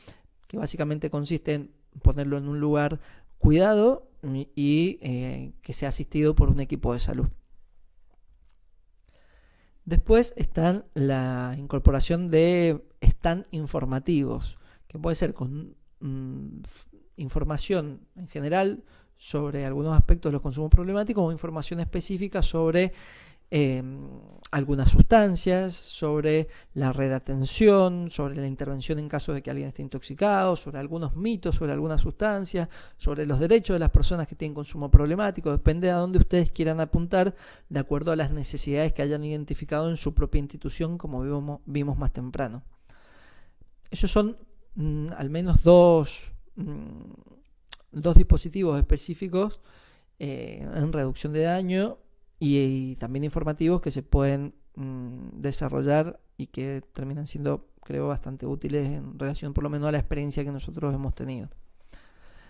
que básicamente consiste en ponerlo en un lugar cuidado y que sea asistido por un equipo de salud. Después están la incorporación de stand informativos, que puede ser con información en general sobre algunos aspectos de los consumos problemáticos, o información específica sobre algunas sustancias, sobre la red de atención, sobre la intervención en caso de que alguien esté intoxicado, sobre algunos mitos sobre algunas sustancias, sobre los derechos de las personas que tienen consumo problemático. Depende de a dónde ustedes quieran apuntar, de acuerdo a las necesidades que hayan identificado en su propia institución, como vimos más temprano. Esos son al menos dos dispositivos específicos en reducción de daño y también informativos que se pueden desarrollar y que terminan siendo, creo, bastante útiles en relación por lo menos a la experiencia que nosotros hemos tenido.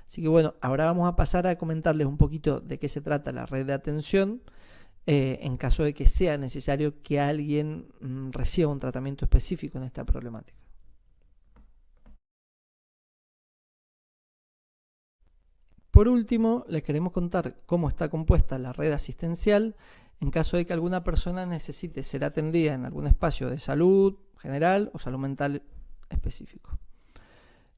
Así que bueno, ahora vamos a pasar a comentarles un poquito de qué se trata la red de atención en caso de que sea necesario que alguien reciba un tratamiento específico en esta problemática. Por último, les queremos contar cómo está compuesta la red asistencial en caso de que alguna persona necesite ser atendida en algún espacio de salud general o salud mental específico.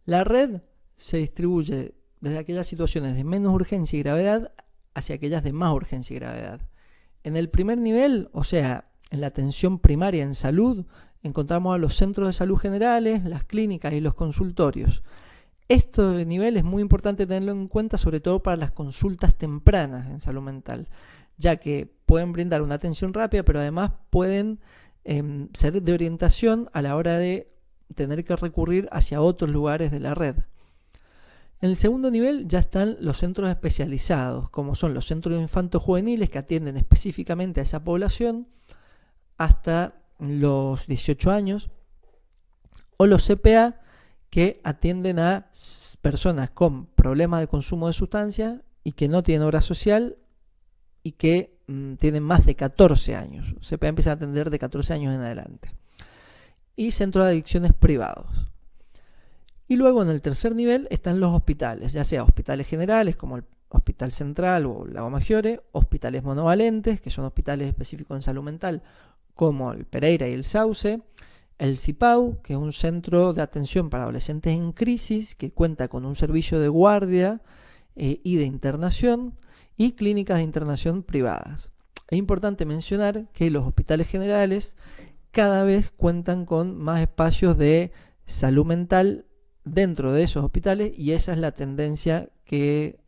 La red se distribuye desde aquellas situaciones de menos urgencia y gravedad hacia aquellas de más urgencia y gravedad. En el primer nivel, o sea, en la atención primaria en salud, encontramos a los centros de salud generales, las clínicas y los consultorios. Este nivel es muy importante tenerlo en cuenta, sobre todo para las consultas tempranas en salud mental, ya que pueden brindar una atención rápida, pero además pueden ser de orientación a la hora de tener que recurrir hacia otros lugares de la red. En el segundo nivel ya están los centros especializados, como son los centros infantos juveniles, que atienden específicamente a esa población hasta los 18 años, o los CPA, que atienden a personas con problemas de consumo de sustancias y que no tienen obra social y que tienen más de 14 años. CPA empieza a atender de 14 años en adelante. Y centros de adicciones privados. Y luego en el tercer nivel están los hospitales, ya sea hospitales generales como el Hospital Central o Lago Maggiore, hospitales monovalentes, que son hospitales específicos en salud mental como el Pereira y el Sauce, el CIPAU, que es un centro de atención para adolescentes en crisis, que cuenta con un servicio de guardia y de internación, y clínicas de internación privadas. Es importante mencionar que los hospitales generales cada vez cuentan con más espacios de salud mental dentro de esos hospitales, y esa es la tendencia que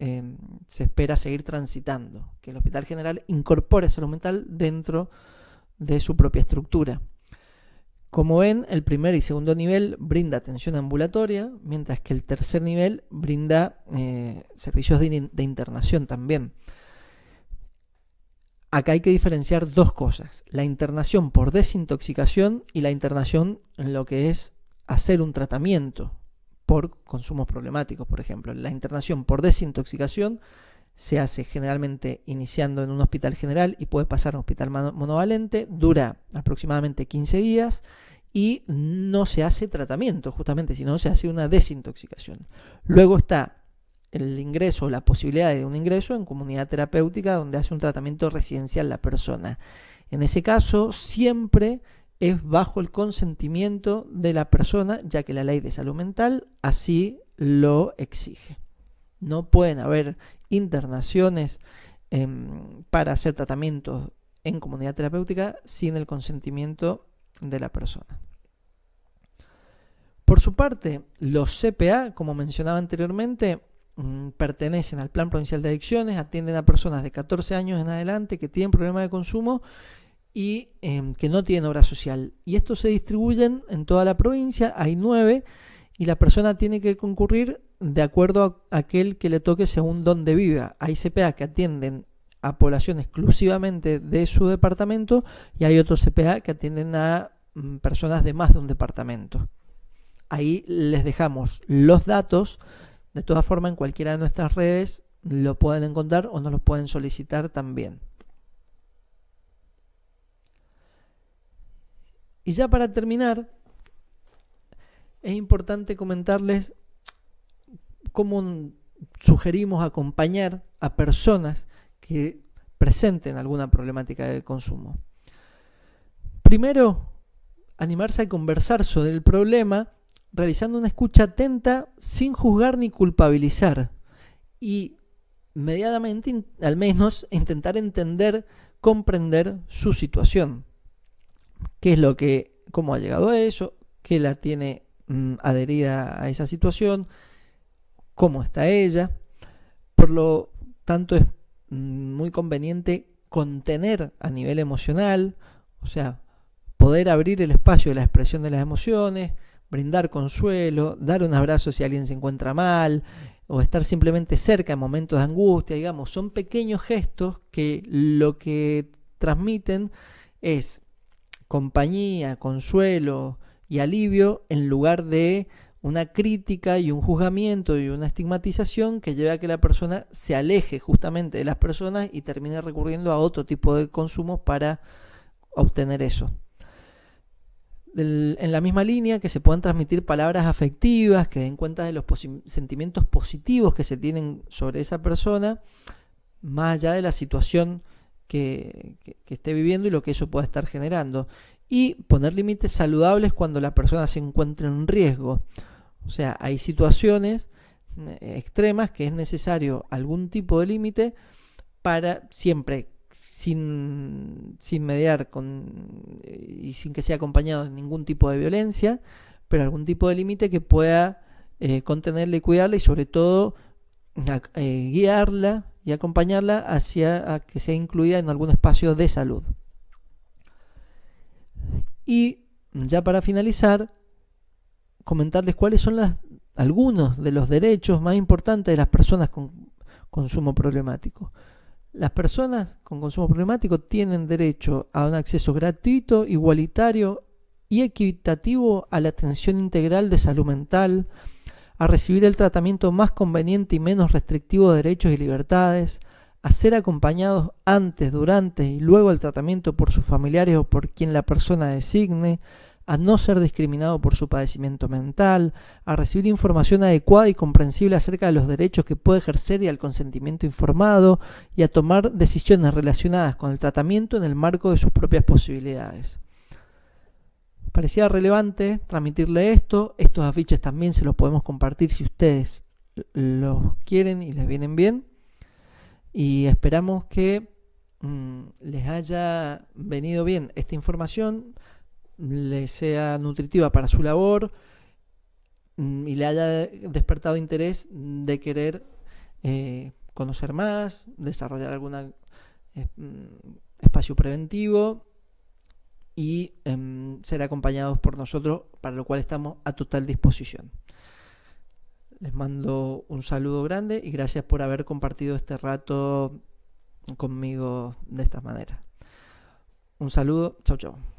se espera seguir transitando, que el hospital general incorpore salud mental dentro de su propia estructura. Como ven, el primer y segundo nivel brinda atención ambulatoria, mientras que el tercer nivel brinda servicios de internación también. Acá hay que diferenciar dos cosas: la internación por desintoxicación y la internación en lo que es hacer un tratamiento por consumos problemáticos, por ejemplo. La internación por desintoxicación se hace generalmente iniciando en un hospital general y puede pasar a un hospital monovalente, dura aproximadamente 15 días y no se hace tratamiento justamente, sino se hace una desintoxicación. Luego está el ingreso, la posibilidad de un ingreso en comunidad terapéutica donde hace un tratamiento residencial la persona. En ese caso siempre es bajo el consentimiento de la persona, ya que la ley de salud mental así lo exige. No pueden haber internaciones para hacer tratamientos en comunidad terapéutica sin el consentimiento de la persona. Por su parte, los CPA, como mencionaba anteriormente, pertenecen al Plan Provincial de Adicciones, atienden a personas de 14 años en adelante que tienen problemas de consumo y que no tienen obra social. Y estos se distribuyen en toda la provincia, hay 9, y la persona tiene que concurrir de acuerdo a aquel que le toque según donde viva. Hay CPA que atienden a población exclusivamente de su departamento y hay otros CPA que atienden a personas de más de un departamento. Ahí les dejamos los datos. De todas formas, en cualquiera de nuestras redes lo pueden encontrar o nos lo pueden solicitar también. Y ya para terminar, es importante comentarles cómo sugerimos acompañar a personas que presenten alguna problemática de consumo. Primero, animarse a conversar sobre el problema, realizando una escucha atenta sin juzgar ni culpabilizar y medianamente, al menos, intentar entender, comprender su situación. ¿Qué es lo que, cómo ha llegado a eso? ¿Qué la tiene adherida a esa situación? ¿Cómo está ella? Por lo tanto, es muy conveniente contener a nivel emocional, o sea, poder abrir el espacio de la expresión de las emociones, brindar consuelo, dar un abrazo si alguien se encuentra mal, o estar simplemente cerca en momentos de angustia, digamos. Son pequeños gestos que lo que transmiten es compañía, consuelo y alivio en lugar de una crítica y un juzgamiento y una estigmatización que lleva a que la persona se aleje justamente de las personas y termine recurriendo a otro tipo de consumos para obtener eso. En la misma línea, que se puedan transmitir palabras afectivas que den cuenta de los sentimientos positivos que se tienen sobre esa persona, más allá de la situación que esté viviendo y lo que eso pueda estar generando. Y poner límites saludables cuando la persona se encuentra en riesgo. O sea, hay situaciones extremas que es necesario algún tipo de límite para siempre sin mediar y sin que sea acompañado de ningún tipo de violencia, pero algún tipo de límite que pueda contenerla y cuidarla y sobre todo guiarla y acompañarla hacia a que sea incluida en algún espacio de salud. Y ya para finalizar, comentarles cuáles son algunos de los derechos más importantes de las personas con consumo problemático. Las personas con consumo problemático tienen derecho a un acceso gratuito, igualitario y equitativo a la atención integral de salud mental, a recibir el tratamiento más conveniente y menos restrictivo de derechos y libertades, a ser acompañados antes, durante y luego del tratamiento por sus familiares o por quien la persona designe, a no ser discriminado por su padecimiento mental, a recibir información adecuada y comprensible acerca de los derechos que puede ejercer y al consentimiento informado, y a tomar decisiones relacionadas con el tratamiento en el marco de sus propias posibilidades. Parecía relevante transmitirle esto. Estos afiches también se los podemos compartir si ustedes los quieren y les vienen bien. Y esperamos que les haya venido bien esta información, les sea nutritiva para su labor y le haya despertado interés de querer conocer más, desarrollar algún espacio preventivo y ser acompañados por nosotros, para lo cual estamos a total disposición. Les mando un saludo grande y gracias por haber compartido este rato conmigo de esta manera. Un saludo, chau chau.